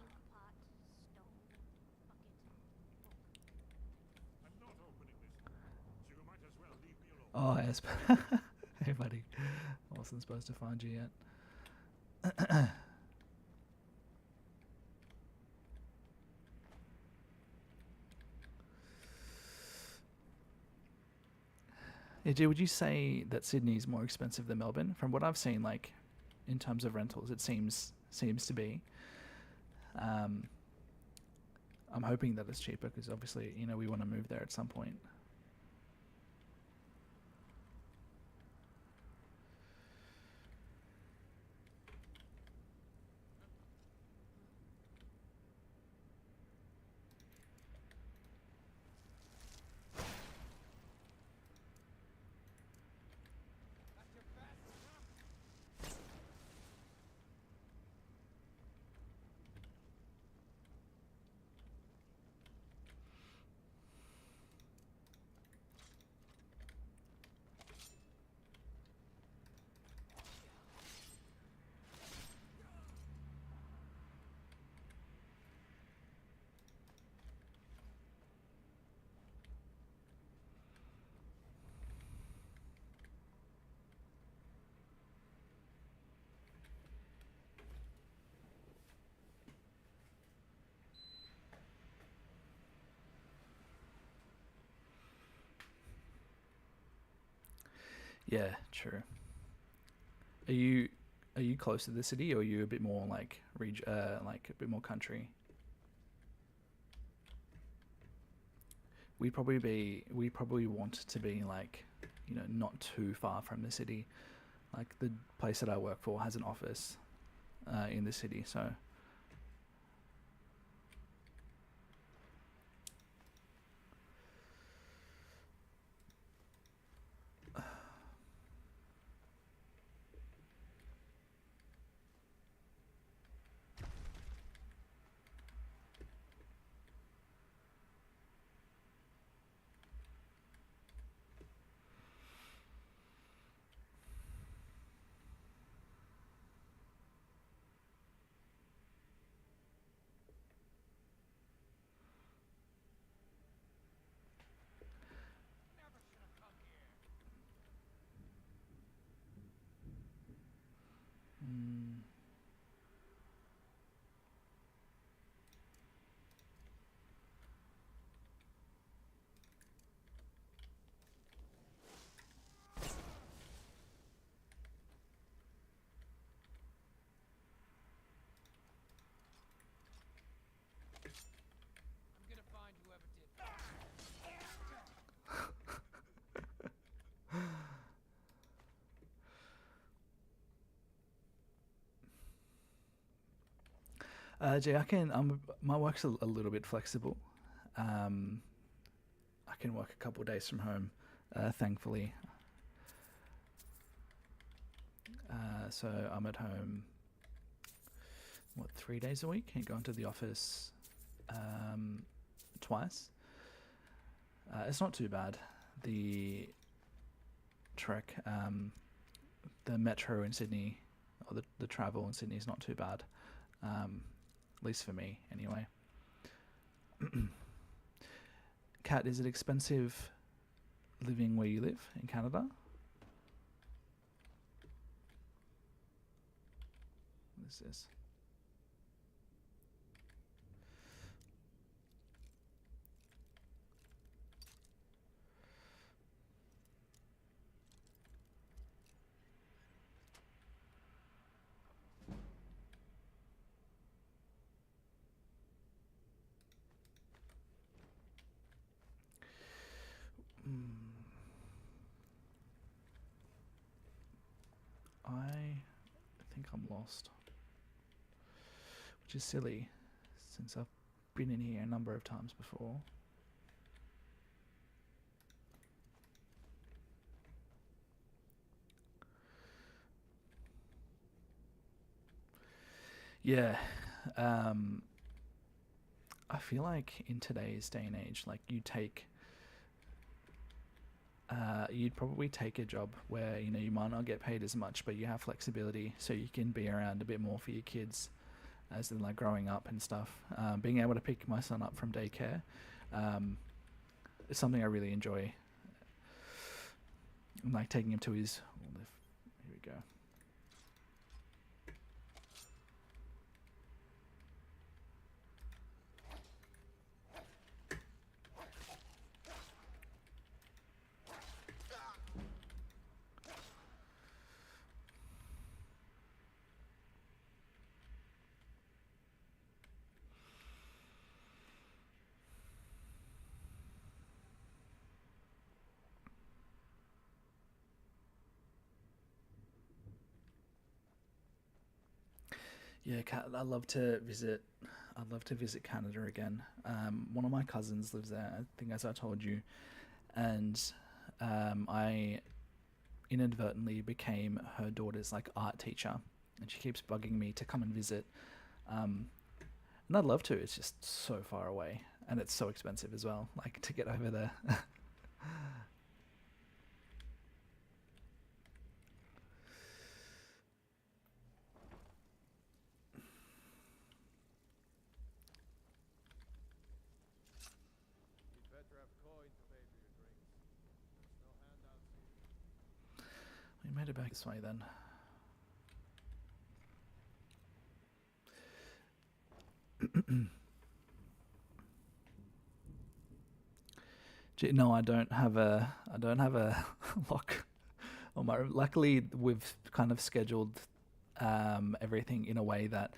I'm not opening this, so you might as well leave me alone. Oh, yes. Hey, buddy. I wasn't supposed to find you yet. Yeah, would you say that Sydney is more expensive than Melbourne? From what I've seen, like in terms of rentals, it seems to be. I'm hoping that it's cheaper because obviously, you know, we want to move there at some point. That's your best, huh? Yeah, true. Are you close to the city, or are you a bit more like like a bit more country? We probably want to be like, not too far from the city. Like the place that I work for has an office in the city, so Never should have come here. mm, I'm gonna find whoever did that. Jay, I can. My work's a little bit flexible. Um, I can work a couple of days from home, thankfully. So I'm at home, 3 days a week, and go into the office twice. It's not too bad. The trek, the metro in Sydney, or the travel in Sydney is not too bad, at least for me, anyway. Kat, is it expensive living where you live in Canada? What is this? I think I'm lost, which is silly since I've been in here a number of times before. Yeah, I feel like in today's day and age, like you'd probably take a job where you might not get paid as much, but you have flexibility, so you can be around a bit more for your kids as they're like growing up and stuff. Being able to pick my son up from daycare is something I really enjoy. I'm like taking him to his. Here we go. Yeah, I love to visit. I'd love to visit Canada again. One of my cousins lives there, I think, as I told you, and I inadvertently became her daughter's like art teacher, and she keeps bugging me to come and visit. And I'd love to. It's just so far away, and it's so expensive as well. Like to get over there. You'd better have coin to pay for your drinks. There's no handouts here. We made it back this way then. No, I don't have a lock Luckily, we've kind of scheduled everything in a way that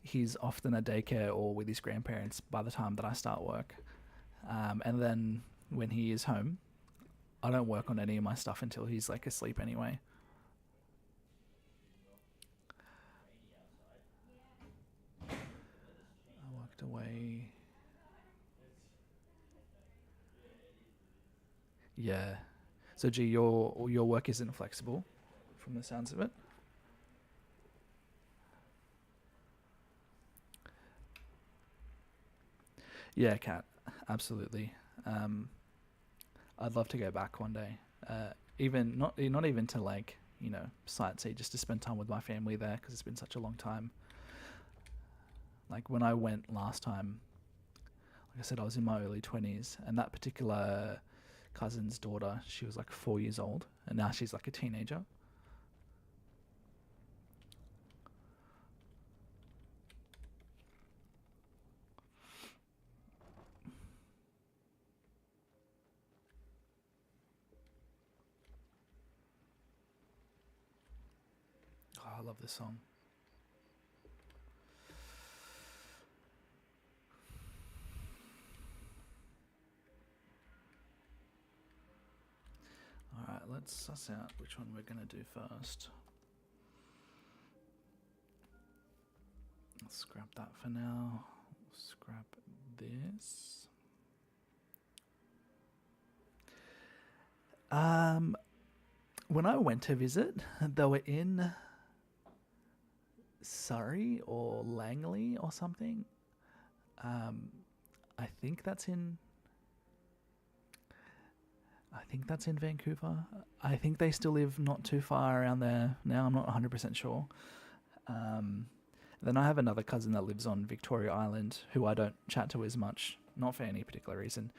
he's often at daycare or with his grandparents by the time that I start work. And then when he is home, I don't work on any of my stuff until he's like asleep anyway. I walked away. Yeah. So, gee, your work isn't flexible, from the sounds of it. Yeah, Kat, absolutely. I'd love to go back one day. Even not even to like sightsee, just to spend time with my family there because it's been such a long time. Like when I went last time, like I said, I was in my early 20s, and that particular cousin's daughter, she was like 4 years old, and now she's like a teenager. Oh, I love this song. Alright, let's suss out which one we're going to do first. Let's scrap that for now. Scrap this. When I went to visit, they were in Surrey or Langley or something. I think that's in Vancouver. I think they still live not too far around there now. I'm not 100% sure. Then I have another cousin that lives on Victoria Island who I don't chat to as much, not for any particular reason.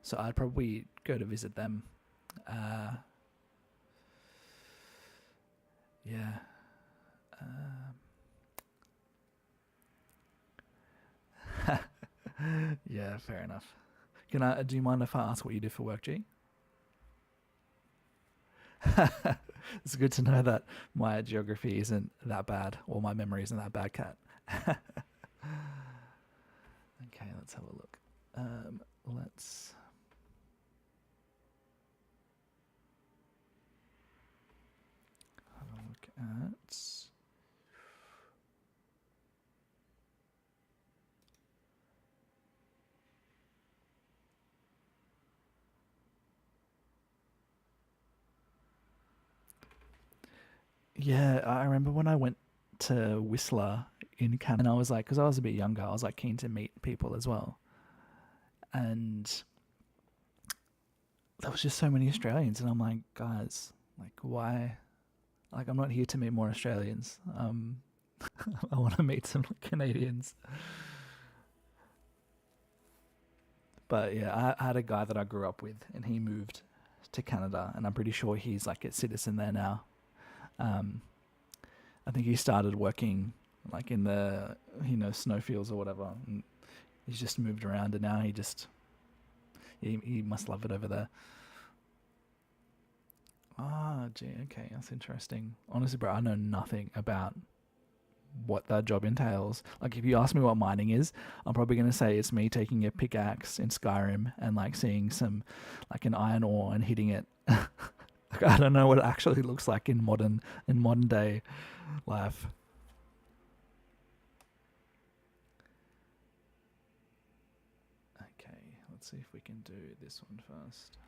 So I'd probably go to visit them. Yeah. Yeah, fair enough. Do you mind if I ask what you do for work, G? It's good to know that my geography isn't that bad, or my memory isn't that bad, Cat. Okay, let's have a look. Let's... have a look at... Yeah, I remember when I went to Whistler in Canada, and I was like, because I was a bit younger, I was like keen to meet people as well. And there was just so many Australians, and I'm like, guys, like, why? Like, I'm not here to meet more Australians. I want to meet some Canadians. But yeah, I had a guy that I grew up with, and he moved to Canada, and I'm pretty sure he's like a citizen there now. I think he started working like in the snowfields or whatever, and he's just moved around, and now he must love it over there. Ah, gee, okay, that's interesting. Honestly, bro, I know nothing about what that job entails. Like, if you ask me what mining is, I'm probably going to say it's me taking a pickaxe in Skyrim and like seeing some like an iron ore and hitting it. Like, I don't know what it actually looks like in modern day life. Okay, let's see if we can do this one first.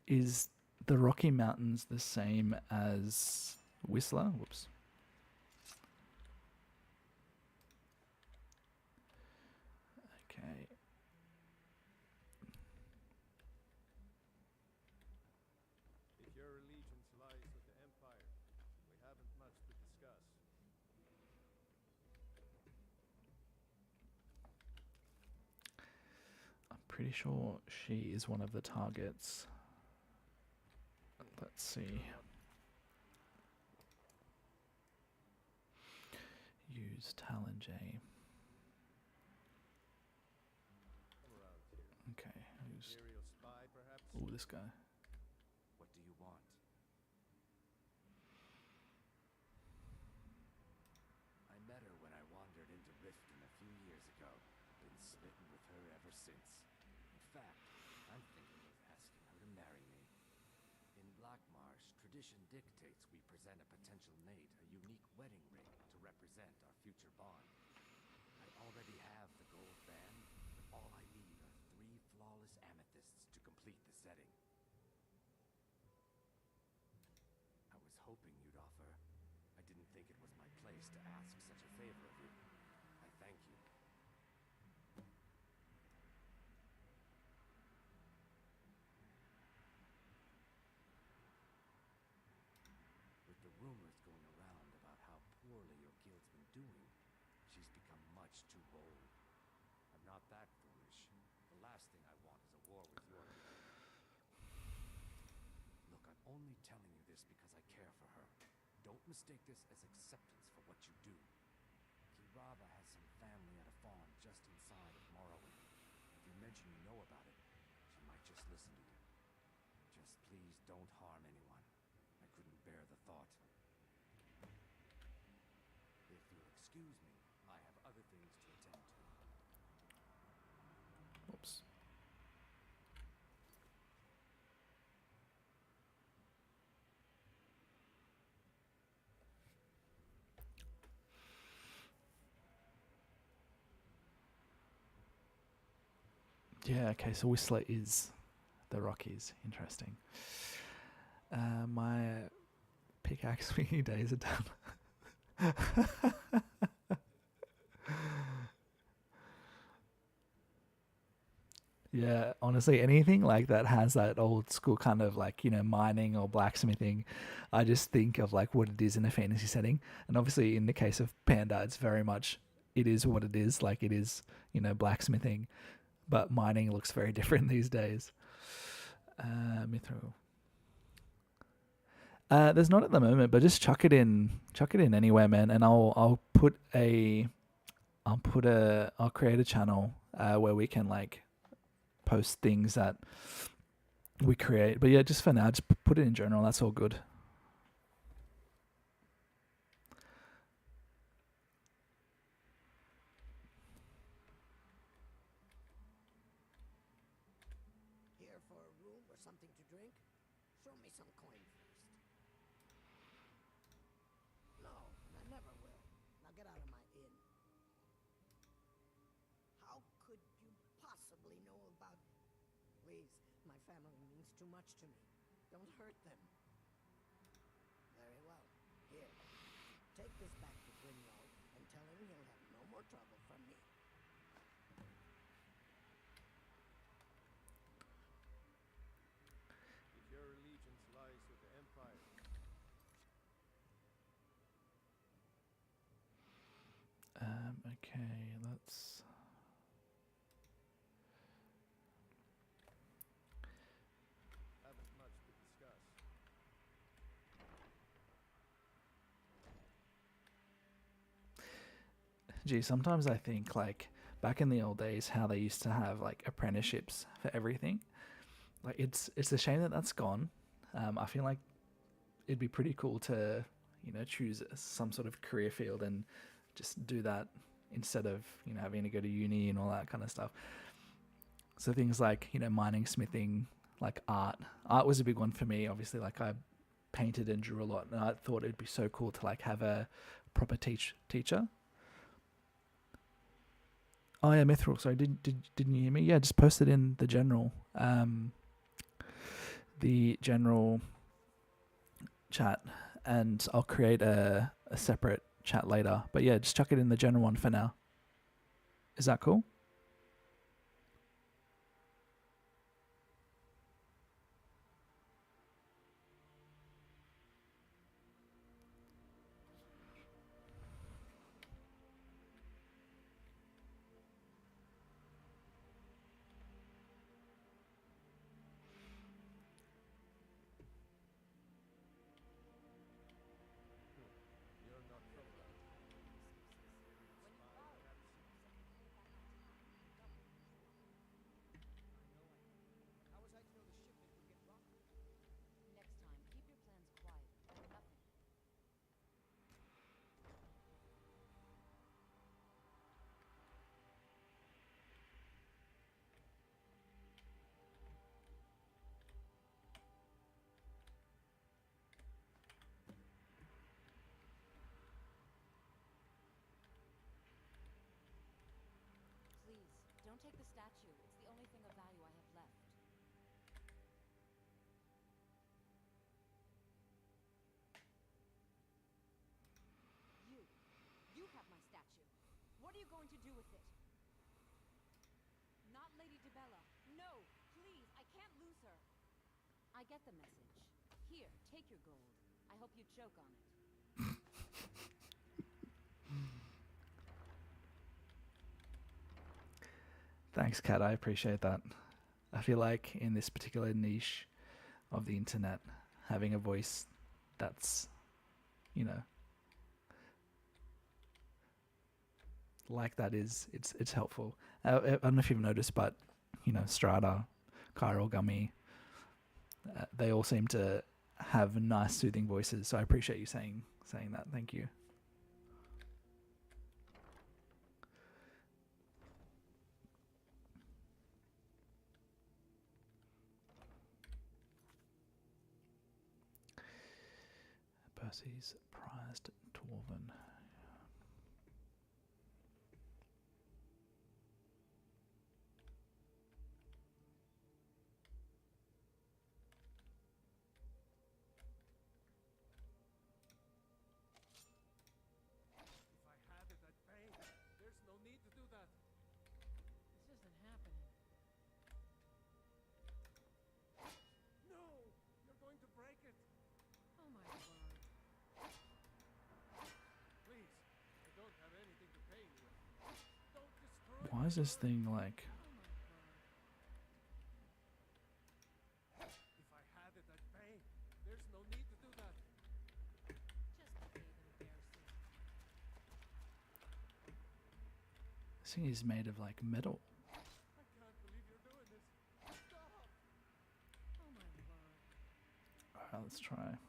Is the Rocky Mountains the same as Whistler? Whoops. Okay. If your allegiance lies with the Empire, we haven't much to discuss. pretty sure she is one of the targets. Let's see. Use Talon J. Come around here. Okay, use. Imperial spy, perhaps? Ooh, this guy. What do you want? I met her when I wandered into Riften a few years ago. Been smitten with her ever since. In fact, I'm thinking of asking her to marry me. In Blackmarsh, tradition dictates we present a potential mate a unique wedding ring to represent our future bond. I already have the gold band, but all I need are 3 flawless amethysts to complete the setting. I was hoping you'd offer. I didn't think it was my place to ask such a favor of you. I thank you. With the rumors going around about how poorly your guild's been doing, she's become much too bold. I'm not that foolish. The last thing I want is a war with your guild. Look, I'm only telling you this because I care for her. Don't mistake this as acceptance for what you do. Kirava has some family at a farm just inside of Morrowind. If you mention you know about it, she might just listen to you. Just please don't harm anyone. I couldn't bear the thought. If you'll excuse me, I have other things to attend to. Oops. Yeah, okay, so Whistler is the Rockies. Interesting. My pickaxe winning days are done. Yeah, honestly, anything like that has that old school kind of like, mining or blacksmithing. I just think of like what it is in a fantasy setting. And obviously, in the case of Panda, it's very much, it is what it is. Like it is, blacksmithing. But mining looks very different these days. Mithril. There's not at the moment, but just chuck it in anywhere, man. And I'll create a channel where we can like post things that we create. But yeah, just for now, just put it in general. That's all good. Here for a room or something to drink? Show me some coin first. No, and I never will. Now get out of my inn. How could you possibly know about... Please, my family means too much to me. Don't hurt them. Very well. Here, take this back to Grimlow and tell him he'll have no more trouble from me. If your allegiance lies with the Empire, Okay, let's. haven't much to discuss. Gee, sometimes I think like back in the old days how they used to have like apprenticeships for everything. Like it's a shame that that's gone. I feel like it'd be pretty cool to choose some sort of career field and just do that instead of having to go to uni and all that kind of stuff. So things like mining, smithing, like art. Art was a big one for me. Obviously, like I painted and drew a lot, and I thought it'd be so cool to like have a proper teacher. Oh yeah, Mithril. Sorry, didn't you hear me? Yeah, just post it in the general chat, and I'll create a separate chat later. But yeah, just chuck it in the general one for now. Is that cool? take the statue. It's the only thing of value I have left. You have my statue. What are you going to do with it? Not Lady Dibella. No, please, I can't lose her. I get the message. Here, take your gold. I hope you choke on it. Thanks, Kat. I appreciate that. I feel like in this particular niche of the internet, having a voice that's, you know, like that it's helpful. I don't know if you've noticed, but you know, Strata, Chiral Gummy, they all seem to have nice, soothing voices. So I appreciate you saying that. Thank you. Percy's prized dwarven. If I had it at bay, there's no need to do that. This isn't happening. No! You're going to break it! Oh my word. Please, I don't have anything to pay you with. Don't destroy Why is this thing like? Oh my word. If I had it at bay, there's no need to do that. Just behave, embarrassing. This thing is made of like metal. I can't believe you're doing this. Stop! Oh my word. Alright, let's try.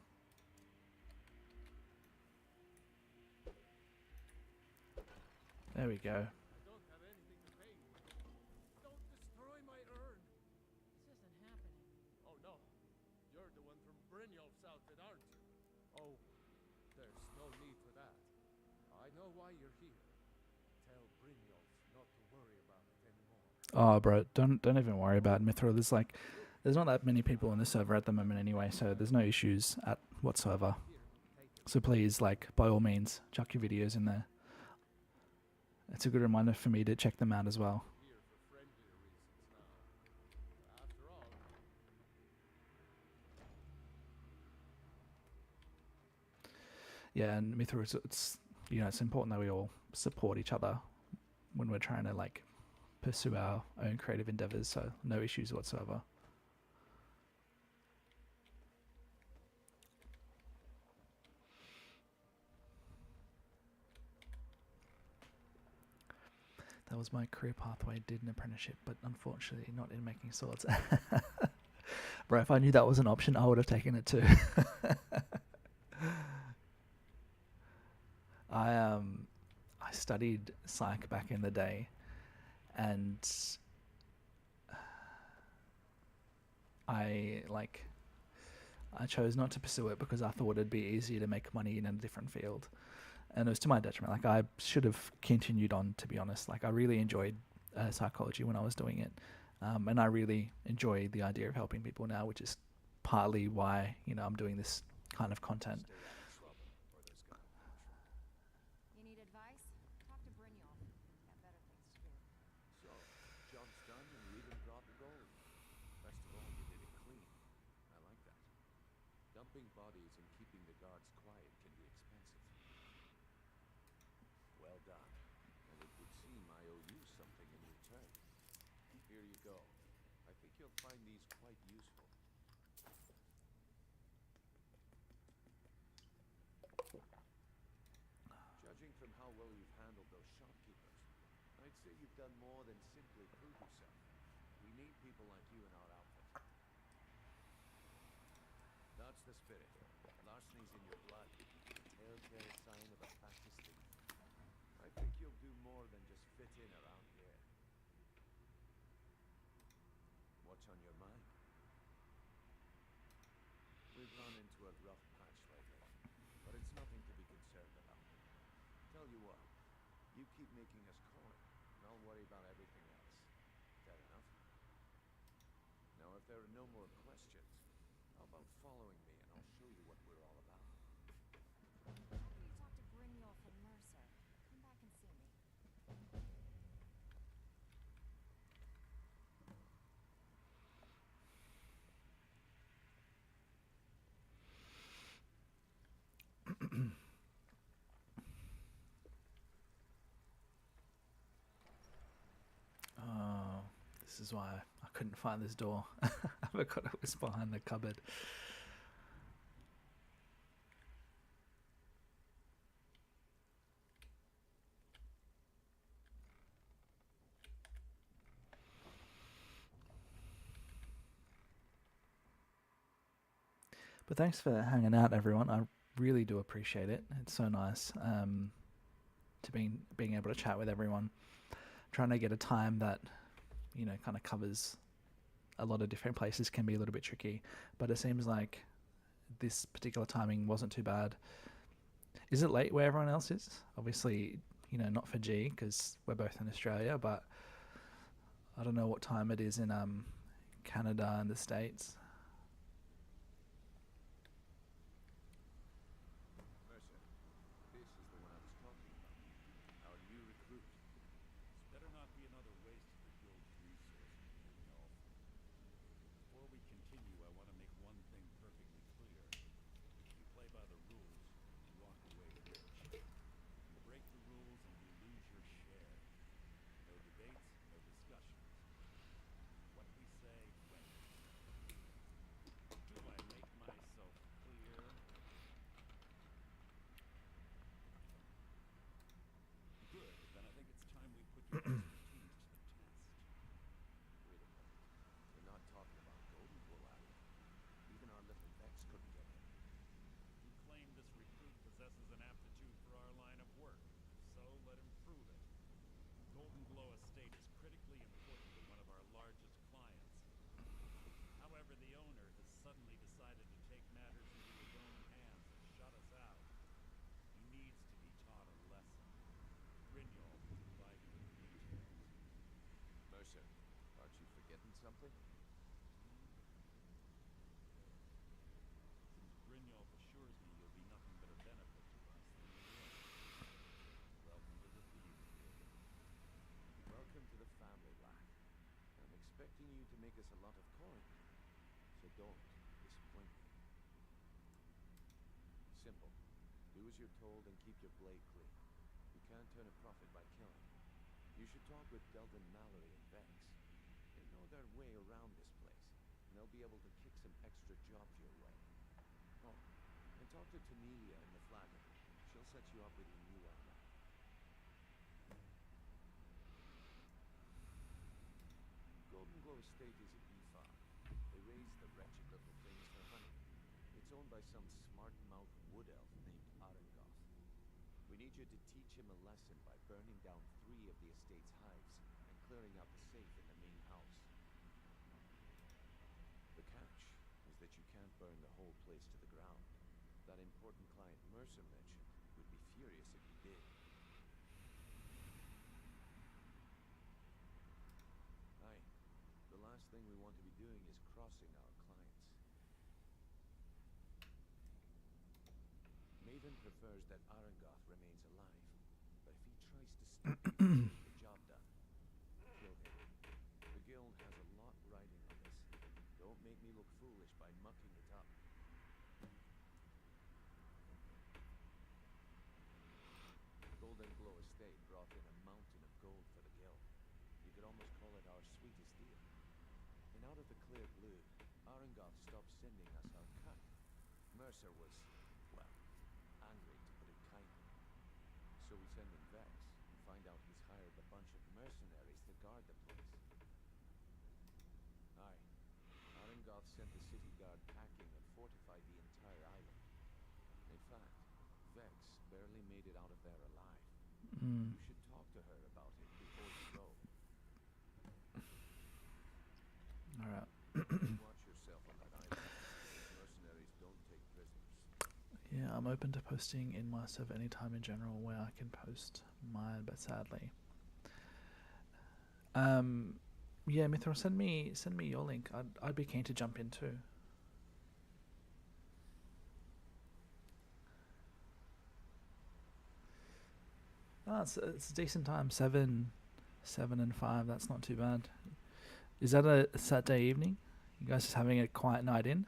There we go. I don't have anything to pay you with. Don't destroy my urn! This isn't happening. Oh no, you're the one from Brynjolf's outfit, aren't you? Oh, there's no need for that. I know why you're here. Tell Brynjolf not to worry about it anymore. Oh, bro, don't even worry about Mithril. There's not that many people on the server at the moment anyway, so there's no issues at whatsoever. Here, take it. So please, like, by all means, chuck your videos in there. It's a good reminder for me to check them out as well. Here for friendlier reasons now. After all, Yeah, and Mithril, it's you know, it's important that we all support each other when we're trying to like pursue our own creative endeavors. So no issues whatsoever. That was my career pathway. Did an apprenticeship, but unfortunately not in making swords. Bro, if I knew that was an option, I would have taken it too. I studied psych back in the day, and I chose not to pursue it because I thought it'd be easier to make money in a different field. And it was to my detriment. Like, I should have continued on, to be honest. Like, I really enjoyed psychology when I was doing it. And I really enjoy the idea of helping people now, which is partly why, you know, I'm doing this kind of content. You need advice? Talk to Brynjolf. He's got better things to do. So, job's done and you even brought the gold. Best of all, you did it clean. I like that. Dumping bodies and keeping the guards quiet can be expensive. Well done. And it would seem I owe you something in return. Here you go. I think you'll find these quite useful. Judging from how well you've handled those shopkeepers, I'd say you've done more than simply prove yourself. We need people like you in our outfit. That's the spirit. Larceny's in your blood. A telltale sign of a practiced thief. I think you'll do more than just fit in around here. What's on your mind? We've run into a rough patch lately, but it's nothing to be concerned about. Tell you what, you keep making us coin, and I'll worry about everything else. no more questions, how about following me and I'll show you what we're all about? After you talk to Brynjolf and Mercer, come back and see me. Oh, this is why I couldn't find this door. I forgot it was behind the cupboard. But thanks for hanging out, everyone. I really do appreciate it. It's so nice to being able to chat with everyone. Trying to get a time that kind of covers a lot of different places can be a little bit tricky, but it seems like this particular timing wasn't too bad. Is it late where everyone else is? Obviously, not for G because we're both in Australia, but I don't know what time it is in Canada and the States. Mercer, this is the one I was talking about. Our new recruit. This better not be another waste of the guild's resources, Brynjolf. Before we continue, I want to make one thing perfectly clear. If you play by the rules, you walk away rich. You break the rules and you lose your share. No debates, no discussions. What we say, when we say. Do I make myself clear? Good, then I think it's time we put your expertise to the test. Wait a minute. We're not talking about Golden Glow, are we? Even our little Vex couldn't get in. You claim this recruit possesses an aptitude for our line of work. If so, let him prove it. Golden Glow Estate is critically important to one of our largest clients. However, the owner has suddenly decided to take matters into his own hands and shut us out. He needs to be taught a lesson. Brynjolf will provide you with the details. Mercer, aren't you forgetting something? Since Brynjolf assures me you'll be nothing but a benefit to us, then you will. Welcome to the Thieves Guild. Welcome to the family, lad. I'm expecting you to make us a lot of coin, so don't disappoint me. Simple. Do as you're told and keep your blade clean. You can't turn a profit by killing. You should talk with Delton Mallory and Vex. They know their way around this place, and they'll be able to kick some extra jobs your way. Oh, and talk to Tamelia in the Flagon. She'll set you up with your new ally. Golden Glow Estate is a bee farm. They raise the wretched little things for honey. It's owned by some smart-mouthed wood elf named Arengoth. We need you to teach him a lesson by burning down 3 of the estate's hives and clearing out the safe in the main house. The catch is that you can't burn the whole place to the ground. That important client Mercer mentioned would be furious if you did. Aye. The last thing we want to be doing is crossing our clients. Maven prefers that Arengoth remains alive, but if he tries to stop you getting the job done, kill him. The guild has a lot riding on this. Don't make me look foolish by mucking it up. Golden Glow Estate brought in a mountain of gold for the guild. You could almost call it our sweetest deal. And out of the clear blue, Arengoth stopped sending us our cut. Mercer was, well, angry to put it kindly. So we send him Vex and find out he's hired a bunch of mercenaries to guard the place. Aye. Arengoth sent the city guard packing and fortified the entire island. In fact, Vex barely made it out of there alive. You should talk to her about it before you go. All right. Watch yourself on that island. These mercenaries don't take prisoners. Yeah, I'm open to posting in my server anytime in general where I can post mine, but sadly. Yeah, Mithra, send me your link. I'd be keen to jump in too. Ah, it's a decent time. 7 and 5. That's not too bad. Is that a Saturday evening? You guys just having a quiet night in?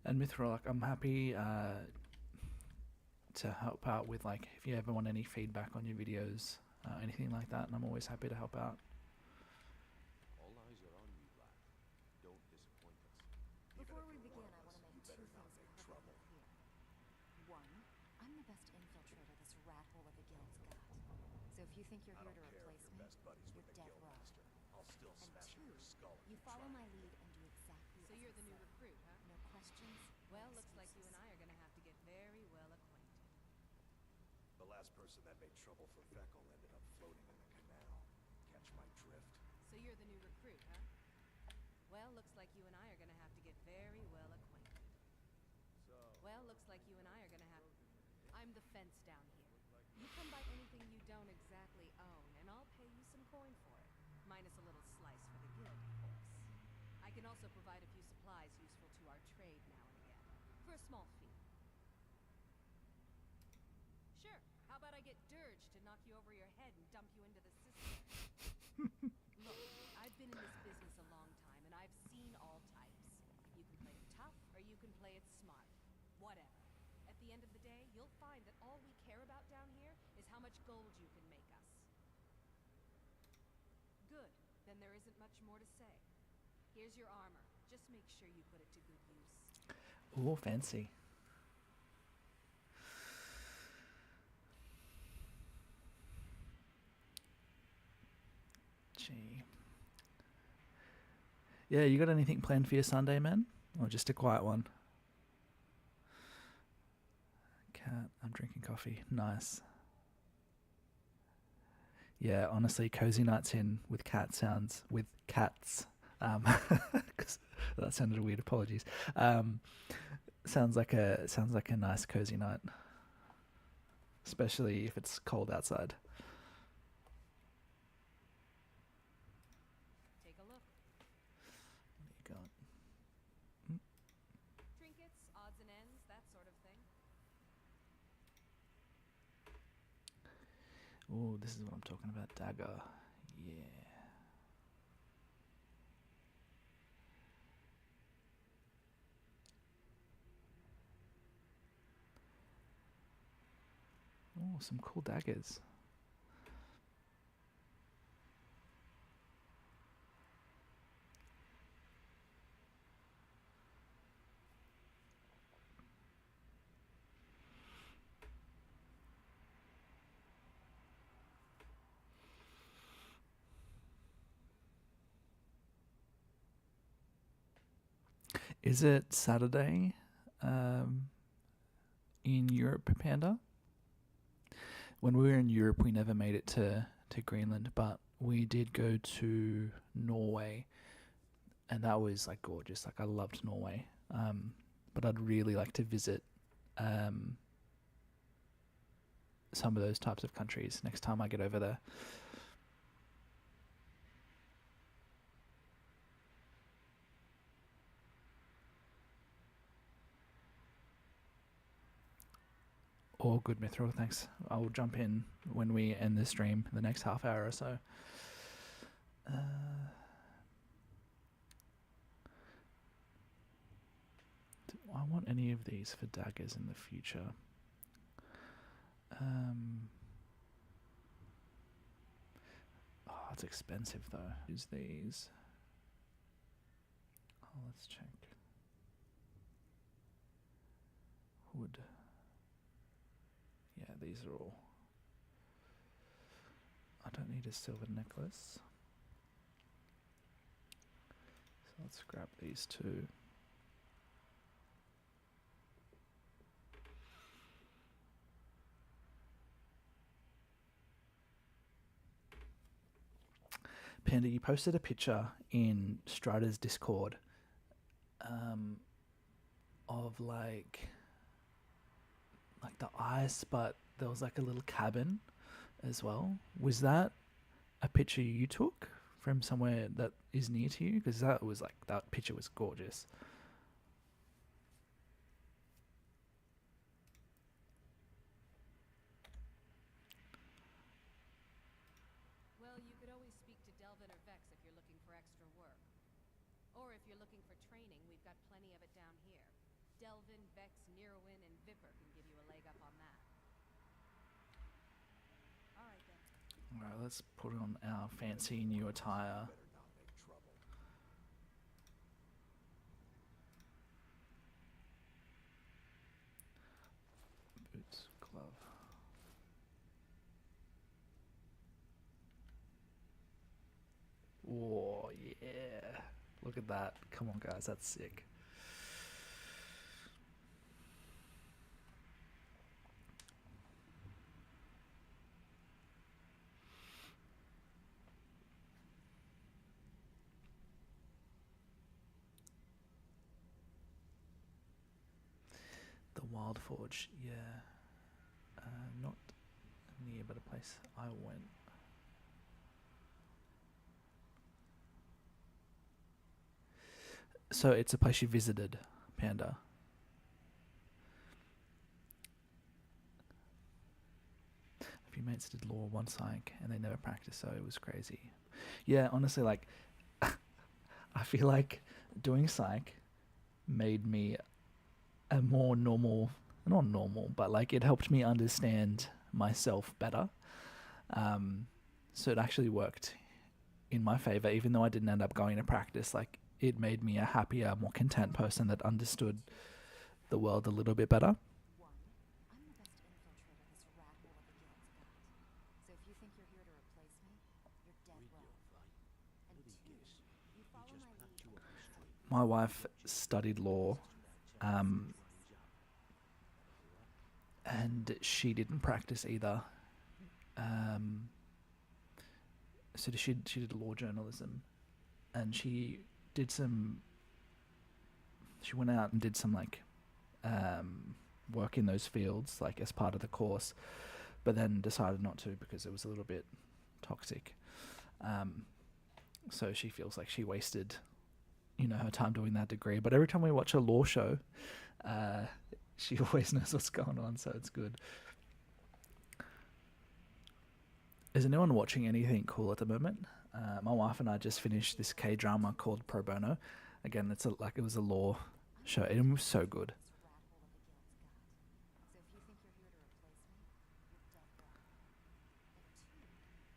And Mithra, like, I'm happy to help out with, like, if you ever want any feedback on your videos, anything like that, and I'm always happy to help out. All eyes are on you, lad. Don't disappoint us. Before we begin, I want to make two things perfectly clear. One, I'm the best infiltrator this rat hole of a guild's got. So if you think you're here to replace me, you're dead wrong. And two, you follow my lead and do exactly So as you're I the new say. recruit, huh? No questions. Well, no looks like you and excuses. I are gonna have to get very well acquainted. The last person that made trouble for Vekel ended up floating in the canal. Catch my drift? So you're the new recruit, huh? Well, looks like you and I are gonna have to get very well acquainted. Well, looks like you and I are gonna have... I'm the fence down here. You come by anything you don't exactly own, and I'll pay you some coin for it. Minus a little slice for the guild, of course. I can also provide a few supplies useful to our trade now and again. For a small fee. Sure, how about I get Dirge to knock you over your head and dump you into the system? Look, I've been in this business a long time, and I've seen all types. You can play it tough, or you can play it smart. Whatever. At the end of the day, you'll find that all we care about down here is how much gold you can make us. Good. Then there isn't much more to say. Here's your armor. Just make sure you put it to good use. Ooh, fancy. Gee. Yeah, you got anything planned for your Sunday, man? Or just a quiet one? Cat, I'm drinking coffee. Nice. Yeah, honestly, cozy nights in with cat sounds with cats. 'Cause that sounded weird. Apologies. Sounds like a nice cozy night, especially if it's cold outside. Take a look. What do you got? Trinkets, odds and ends, that sort of thing. Oh, this is what I'm talking about. Dagger. Yeah. Oh, some cool daggers. Is it Saturday in Europe, Panda? When we were in Europe, we never made it to Greenland, but we did go to Norway, and that was like gorgeous. Like, I loved Norway, but I'd really like to visit some of those types of countries next time I get over there. All good, Mithril. Thanks. I'll jump in when we end this stream, the next half hour or so. Do I want any of these for daggers in the future? Oh, it's expensive though. Use these. Oh, let's check. Wood. Yeah, these are all. I don't need a silver necklace. So let's grab these two. Panda, you posted a picture in Strider's Discord of like the ice, but there was like a little cabin as well. Was that a picture you took from somewhere that is near to you? Because that picture was gorgeous. Well, you could always speak to Delvin or Vex if you're looking for extra work. Or if you're looking for training, we've got plenty of it down here. Delvin, Vex, Nirwin, and Vipper can give you a leg up on that. Alright then. Alright, let's put on our fancy new attire. Better not make trouble. Boots, glove. Whoa, yeah. Look at that. Come on, guys, that's sick. The Wild Forge, yeah. Not near, but a place I went. So it's a place you visited, Panda. A few mates did law one psych and they never practiced, so it was crazy. Yeah, honestly, like I feel like doing psych made me a more normal, not normal, but like it helped me understand myself better. So it actually worked in my favor, even though I didn't end up going to practice. Like it made me a happier, more content person that understood the world a little bit better. One, I'm the best infiltrator this rat hole of a guild's got. So if you think you're here to replace me, you're dead wrong. And two, you follow my lead. My wife studied law, and she didn't practice either. So she did law journalism, and she went out and did some like work in those fields, like as part of the course, but then decided not to because it was a little bit toxic. So she feels like she wasted, her time doing that degree. But every time we watch a law show, she always knows what's going on, so it's good. Is anyone watching anything cool at the moment? My wife and I just finished this K-drama called Pro Bono. Again, it was a law show. It was so good. So if you think you're here to replace me, you're dead wrong. And two,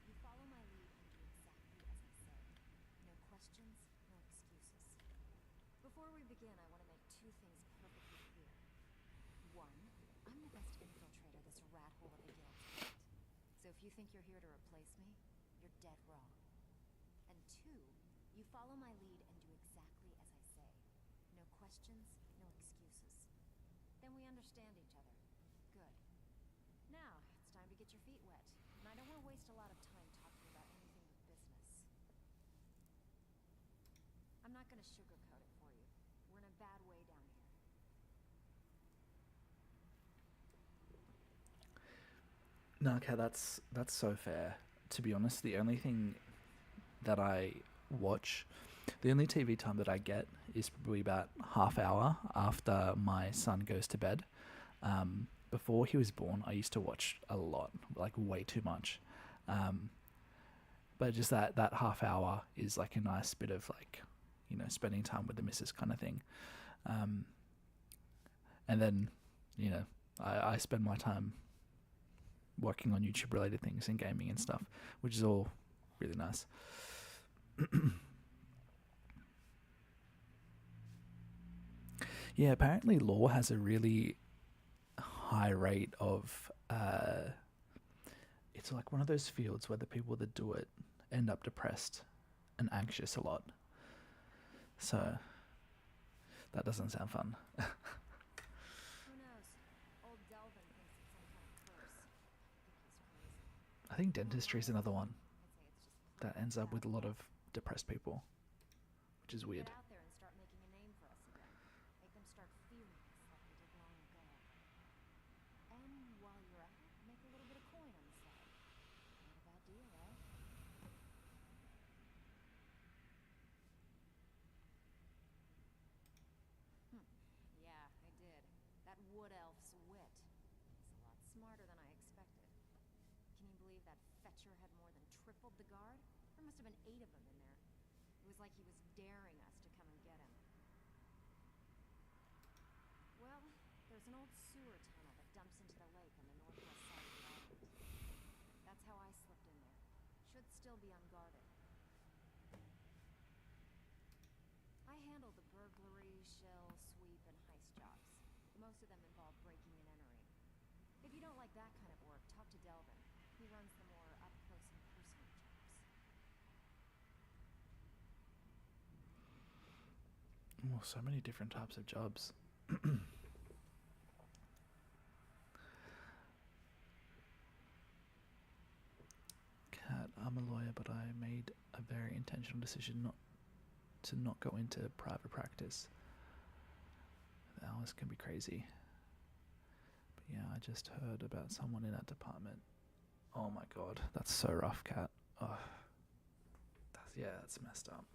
you follow my lead and do exactly as I say. No questions, no excuses. Before we begin, I want to make two things perfectly clear. One, I'm the best infiltrator this rat hole of a guild's got. So if you think you're here to replace me, you're dead wrong. And two, you follow my lead and do exactly as I say. No questions, no excuses. Then we understand each other. Good. Now, it's time to get your feet wet. And I don't want to waste a lot of time talking about anything but business. I'm not going to sugarcoat it for you. We're in a bad way down here. No, okay, that's so fair. To be honest, the only thing that I watch, the only TV time that I get is probably about half hour after my son goes to bed. Before he was born, I used to watch a lot, like way too much. But just that half hour is like a nice bit of like, spending time with the missus kind of thing. And then, I spend my time working on YouTube related things and gaming and stuff, which is all really nice. Yeah, apparently law has a really high rate of it's like one of those fields where the people that do it end up depressed and anxious a lot. So that doesn't sound fun. Who knows? Old Delvin thinks it's some kind of curse. I think he's crazy. I think dentistry is another one I'd say it's just that ends up with a lot of depressed people, which is weird. Get out there and start making a name for us again. Make them start fearing us like they did long ago. And while you're at it, make a little bit of coin on the side. Not a bad deal, eh? Yeah, I did. That wood elf's wit. He's a lot smarter than I expected. Can you believe that fetcher had more than tripled the guard? There must have been 8 of them in there. It was like he was daring us to come and get him. Well, there's an old sewer tunnel that dumps into the lake on the northwest side of the island. That's how I slipped in there. Should still be unguarded. I handle the burglary, shell, sweep, and heist jobs. Most of them involve breaking and entering. If you don't like that kind of work, talk to Delvin. He runs the more up-close and personal jobs. Oh, so many different types of jobs. Cat, I'm a lawyer, but I made a very intentional decision not go into private practice. The hours can be crazy. But yeah, I just heard about someone in that department. Oh my god, that's so rough, Cat. Oh, that's messed up.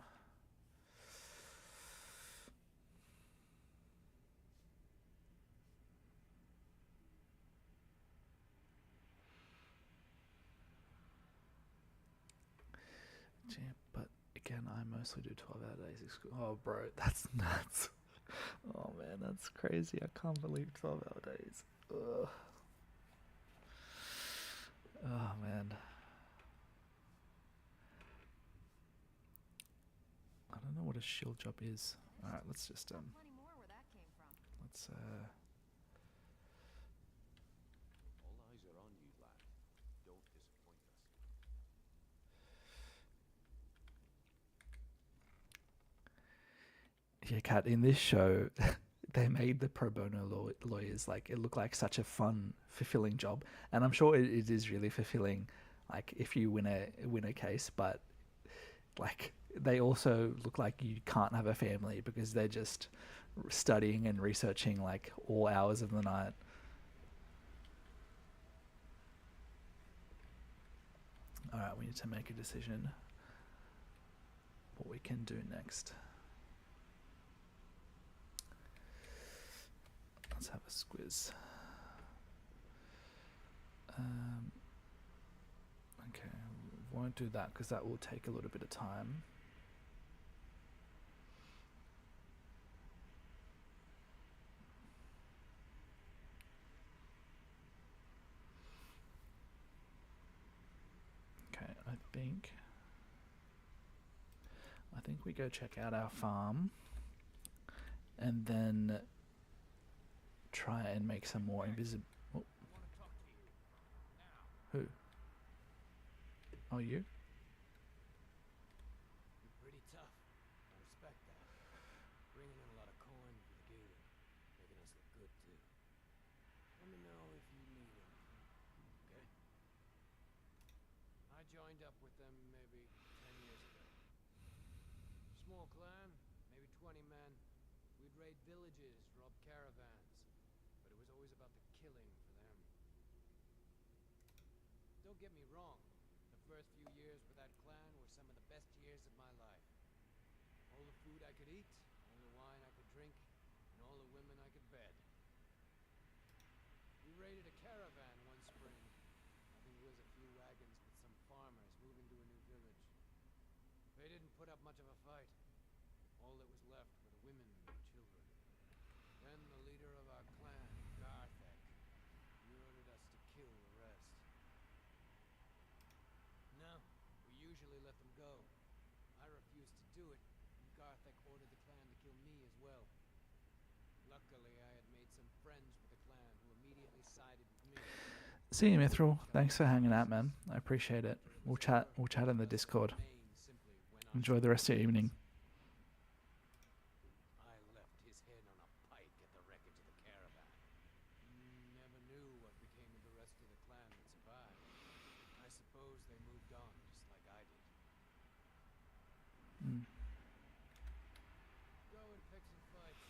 Yeah, but again, I mostly do 12-hour days at school. Oh, bro, that's nuts. Oh man, that's crazy. I can't believe 12-hour days. Ugh. Oh man. I don't know what a shield job is. Alright, let's just Plenty more where that came from. let's All eyes are on you, lad. Don't disappoint us. yeah, Kat, in this show they made the pro bono lawyers like it looked like such a fun, fulfilling job, and I'm sure it is really fulfilling, like if you win a case, but like they also look like you can't have a family because they're just studying and researching like all hours of the night. All right, we need to make a decision what we can do next. Let's have a squiz. Okay, won't do that because that will take a little bit of time. Okay, I think we go check out our farm and then try and make some more invisible. Oh. Who? Oh, you? You're pretty tough. I respect that. Bringing in a lot of coin for the gator. Making us look good, too. Let me know if you need anything. Okay? I joined up with them maybe 10 years ago. Small clan, maybe 20 men. We'd raid villages, rob caravans. But it was always about the killing for them. Don't get me wrong. The first few years with that clan were some of the best years of my life. All the food I could eat, all the wine I could drink, and all the women I could bed. We raided a caravan one spring. I think it was a few wagons with some farmers moving to a new village. They didn't put up much of a fight. All that was left were the women and children. Then the leader of our clan, Garthek, he ordered us to kill the rest. No, we usually let them go. I refused to do it, and Garthek ordered the clan to kill me as well. Luckily, I had made some friends with the clan who immediately sided with me. See you, Mithril. Thanks for hanging out, man. I appreciate it. We'll chat. We'll chat in the Discord. Enjoy the rest of your evening. I left his head on a pike at the wreckage of the caravan. Never knew what became of the rest of the clan that survived. I suppose they moved on just like I did. Mm. Go and pick some fights.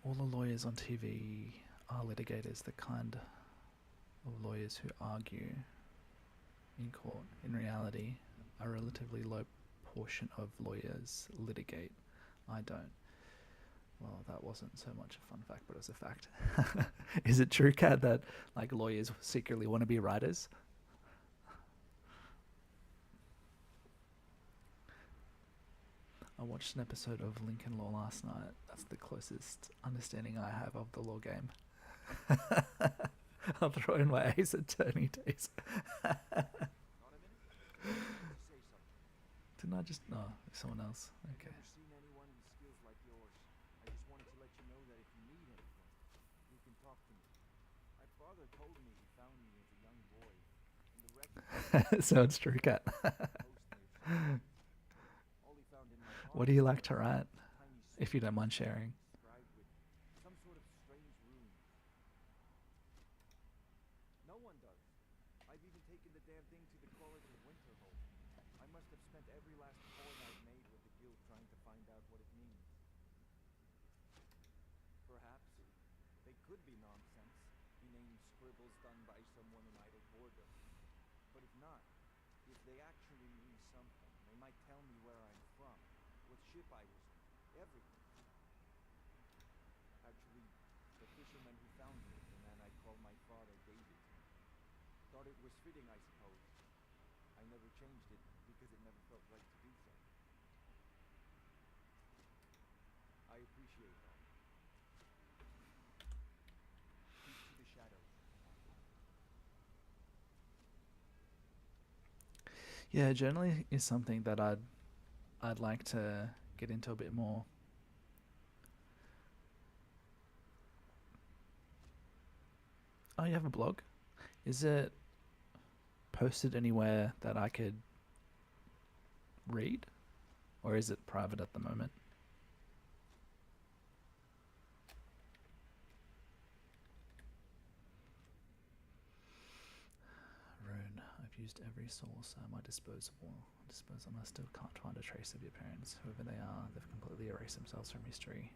All the lawyers on TV are litigators, the kind of lawyers who argue in court. In reality, a relatively low portion of lawyers litigate. I don't. Well, that wasn't so much a fun fact, but it was a fact. Is it true, Kat, that like lawyers secretly want to be writers? I watched an episode of Lincoln Law last night. That's the closest understanding I have of the law game. I'll throw in my Ace Attorney days. Didn't I just... No, someone else. Okay. Never seen anyone with skills like yours. I just wanted to let you know that if you need anything, you can talk to me. My father told me he found me as a young boy. And the record Sounds true, Kat. all he found in my What do you like to write, if you don't mind sharing? inscribed with some sort of strange runes. No one does. I've even taken the damn thing to the Quality of Winterhold. I must have spent every last coin I've made with the guild trying to find out what it means. Perhaps they could be nonsense, inane scribbles done by someone in idle boredom. But if not, if they actually mean something, they might tell me where I'm from, what ship I was in, everything. Actually, the fisherman who found me, the man I call my father, gave it to me. Thought it was fitting, I suppose. I never changed it because it never felt right to do so. I appreciate it all. Keep to the shadows. Yeah, journaling is something that I'd like to get into a bit more. Oh, you have a blog? Is it posted anywhere that I could read? Or is it private at the moment? Rune, I've used every source at my disposal. And I still can't find a trace of your parents. Whoever they are, they've completely erased themselves from history.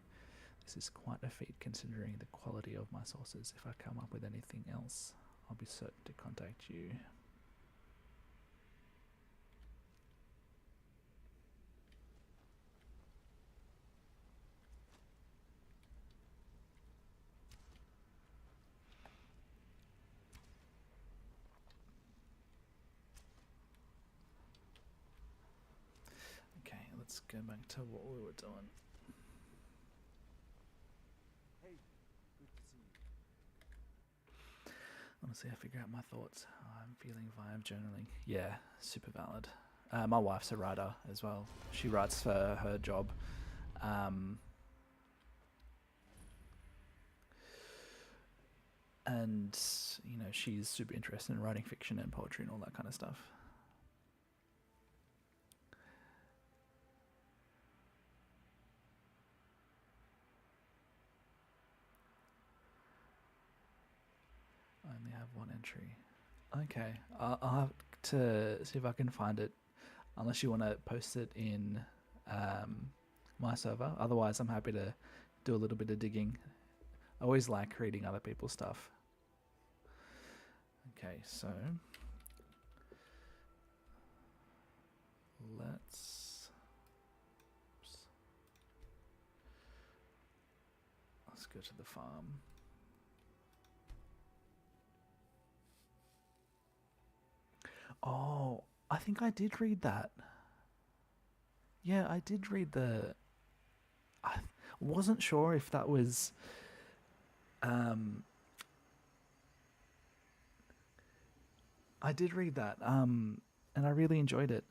This is quite a feat considering the quality of my sources. If I come up with anything else, I'll be certain to contact you. Okay, let's go back to what we were doing. Hey, good to see you. Honestly, I figure out my thoughts. How I'm feeling via journaling. Yeah, super valid. My wife's a writer as well. She writes for her job. And, you know, she's super interested in writing fiction and poetry and all that kind of stuff. I only have one entry. Okay, I'll have to see if I can find it. Unless you want to post it in my server. Otherwise, I'm happy to do a little bit of digging. I always like reading other people's stuff. Okay, so let's go to the farm. Oh, I think I did read that. Yeah, I did read the... I wasn't sure if that was... I did read that, and I really enjoyed it.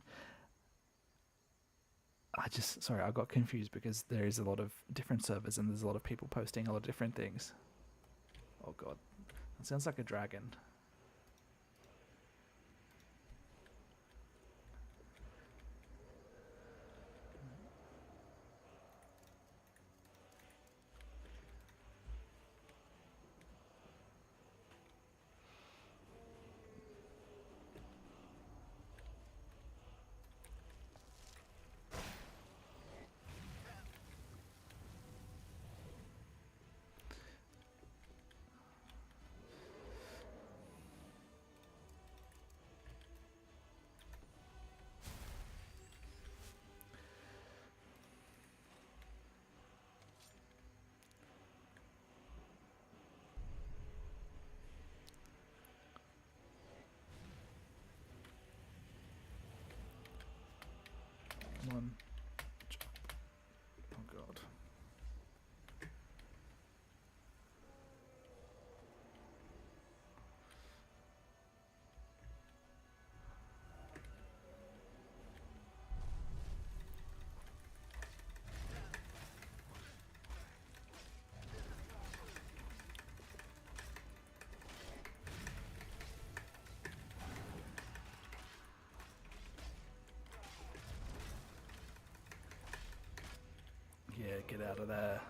Sorry, I got confused because there is a lot of different servers and there's a lot of people posting a lot of different things. Oh god, It sounds like a dragon. Come on. Oh god. Yeah, get out of there.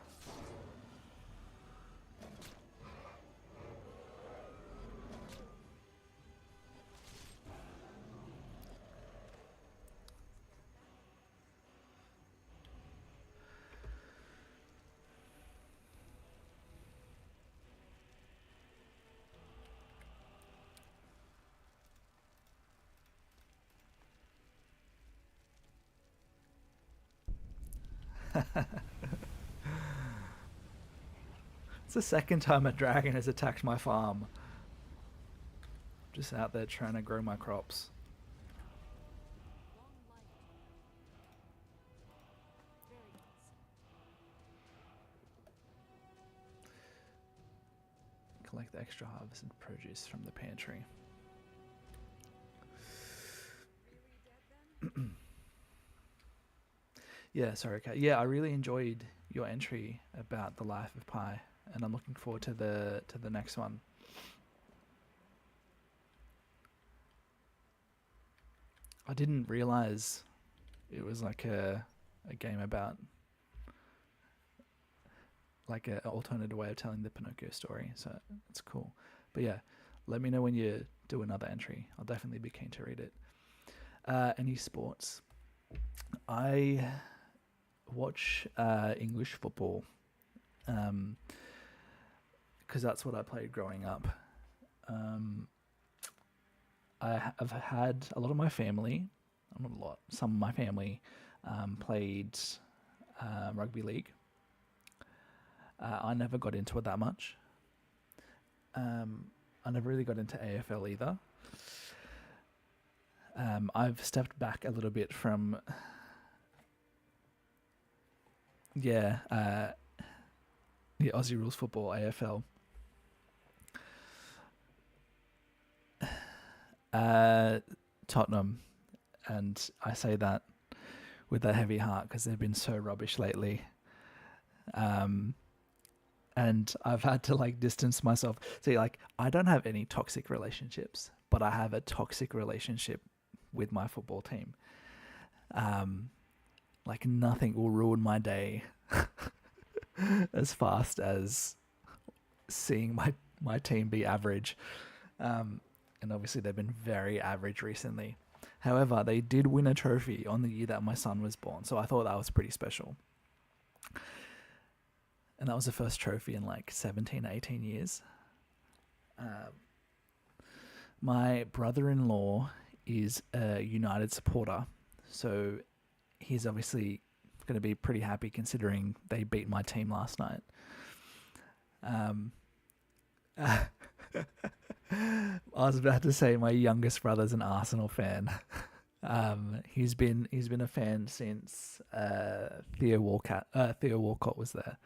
It's the second time a dragon has attacked my farm. Just out there trying to grow my crops. Collect the extra harvested produce from the pantry. Yeah, sorry, Kat. Yeah, I really enjoyed your entry about the life of Pi, and I'm looking forward to the next one. I didn't realize it was like a game about like an alternative way of telling the Pinocchio story, so it's cool. But yeah, let me know when you do another entry. I'll definitely be keen to read it. Any sports? I watch English football because that's what I played growing up. I've had a lot of my family, not a lot, some of my family played rugby league. I never got into it that much. I never really got into AFL either. I've stepped back a little bit from the Aussie Rules Football, AFL. Tottenham, and I say that with a heavy heart because they've been so rubbish lately. And I've had to like distance myself. See, like I don't have any toxic relationships, but I have a toxic relationship with my football team. Like nothing will ruin my day as fast as seeing my team be average. And obviously they've been very average recently. However, they did win a trophy on the year that my son was born, so I thought that was pretty special. And that was the first trophy in like 17, 18 years. My brother-in-law is a United supporter, so he's obviously going to be pretty happy considering they beat my team last night. I was about to say my youngest brother's an Arsenal fan. He's been a fan since Theo Walcott was there.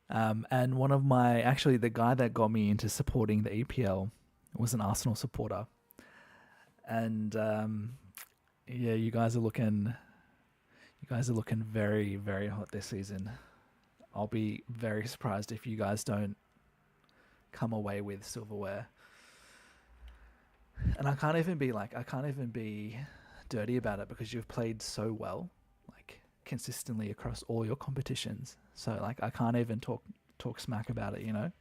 And one of the guy that got me into supporting the EPL was an Arsenal supporter. And yeah, you guys are looking very, very hot this season. I'll be very surprised if you guys don't come away with silverware. And I can't even be dirty about it because you've played so well, like consistently across all your competitions. So like I can't even talk smack about it, you know?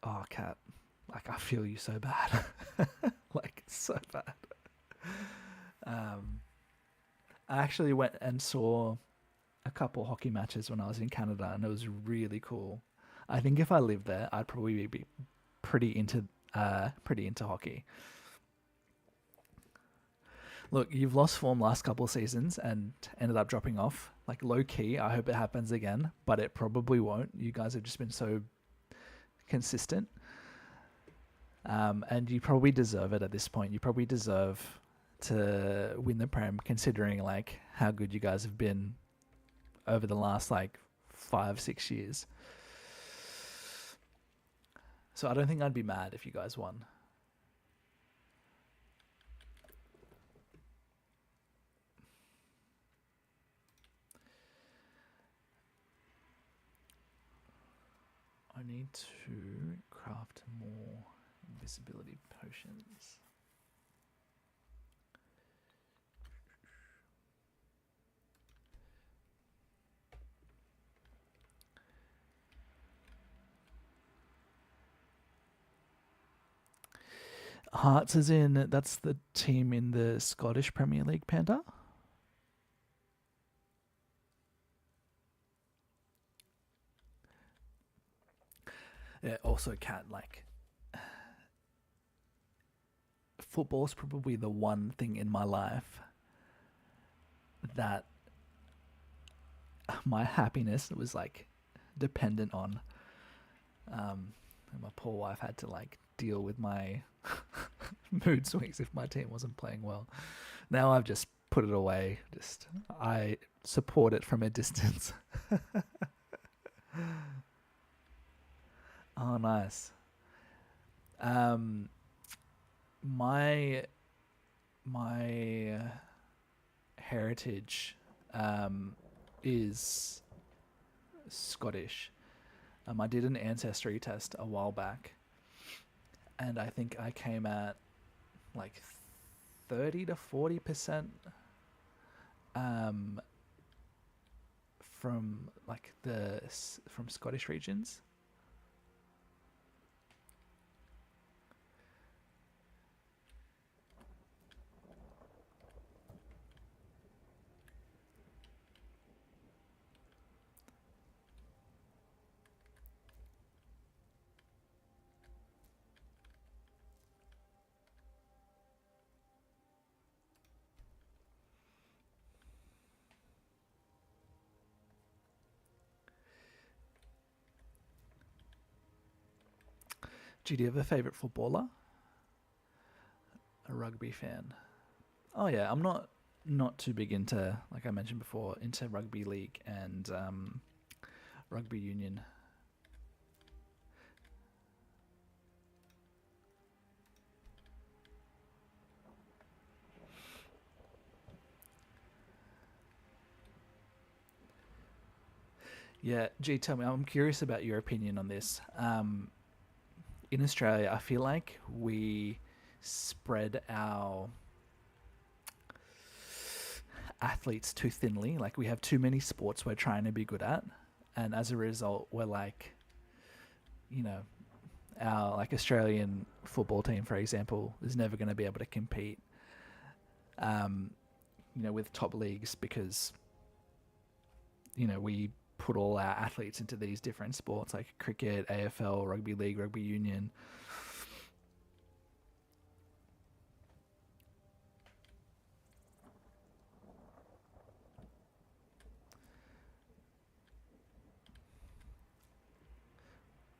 Oh, Cat, like I feel you so bad. Like so bad. I actually went and saw a couple hockey matches when I was in Canada, and it was really cool. I think if I lived there, I'd probably be pretty into hockey. Look, you've lost form last couple of seasons and ended up dropping off. Like low key, I hope it happens again, but it probably won't. You guys have just been so consistent, and you probably deserve it at this point. You probably deserve to win the Prem, considering like how good you guys have been over the last like 5-6 years. So I don't think I'd be mad if you guys won. I need to craft more invisibility potions. Hearts is in, that's the team in the Scottish Premier League, Panda? Yeah, also Cat, like football's probably the one thing in my life that my happiness was like dependent on. And my poor wife had to like deal with my mood swings if my team wasn't playing well. Now I've just put it away. Just I support it from a distance. Oh, nice. My heritage is Scottish. I did an ancestry test a while back, and I think I came at like 30 to 40% from like from Scottish regions. Do you have a favorite footballer? A rugby fan. Oh yeah, I'm not too big into, like I mentioned before, into rugby league and rugby union. Yeah, G, tell me, I'm curious about your opinion on this. In Australia, I feel like we spread our athletes too thinly. Like we have too many sports we're trying to be good at, and as a result, we're like, you know, our like Australian football team, for example, is never going to be able to compete, with top leagues because, we put all our athletes into these different sports like cricket, AFL, rugby league, rugby union.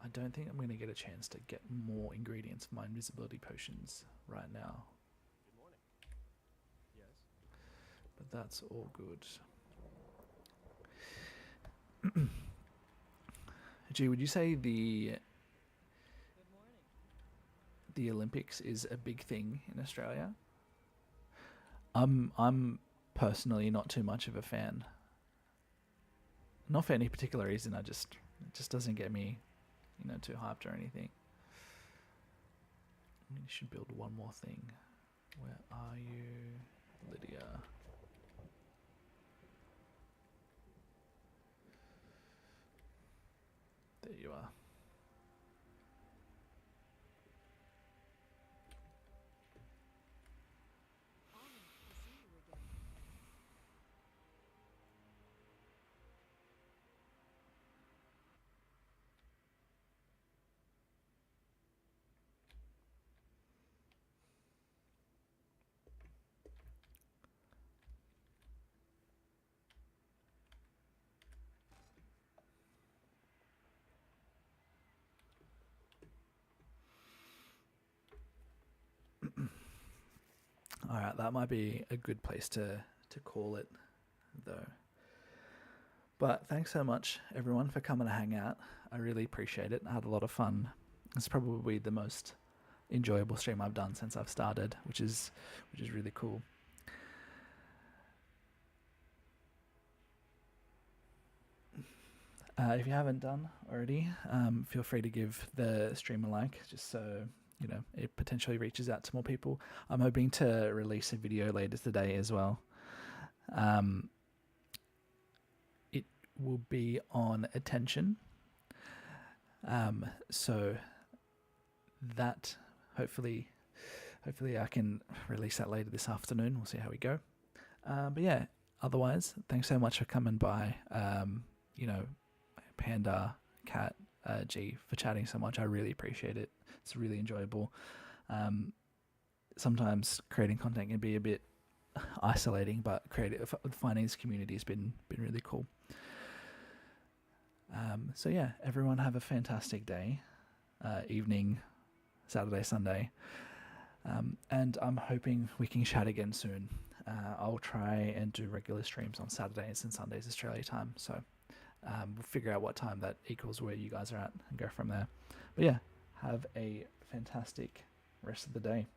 I don't think I'm going to get a chance to get more ingredients for my invisibility potions right now. Good morning. Yes. But that's all good. Gee, would you say the Good morning. Olympics is a big thing in Australia? I'm personally not too much of a fan. Not for any particular reason. It just doesn't get me, too hyped or anything. We should build one more thing. Where are you, Lydia? There you are. Honored to see you again. All right, that might be a good place to call it, though. But thanks so much, everyone, for coming to hang out. I really appreciate it. I had a lot of fun. It's probably the most enjoyable stream I've done since I've started, which is really cool. If you haven't done already, feel free to give the stream a like, just so it potentially reaches out to more people. I'm hoping to release a video later today as well. It will be on attention. So that hopefully I can release that later this afternoon. We'll see how we go. But yeah, otherwise, thanks so much for coming by. Panda, Cat, G, for chatting so much. I really appreciate it. It's really enjoyable. Sometimes creating content can be a bit isolating, but finding this community has been really cool. So yeah, everyone have a fantastic day, evening, Saturday, Sunday, and I'm hoping we can chat again soon. I'll try and do regular streams on Saturdays and Sundays Australia time, so we'll figure out what time that equals where you guys are at and go from there. But yeah, have a fantastic rest of the day.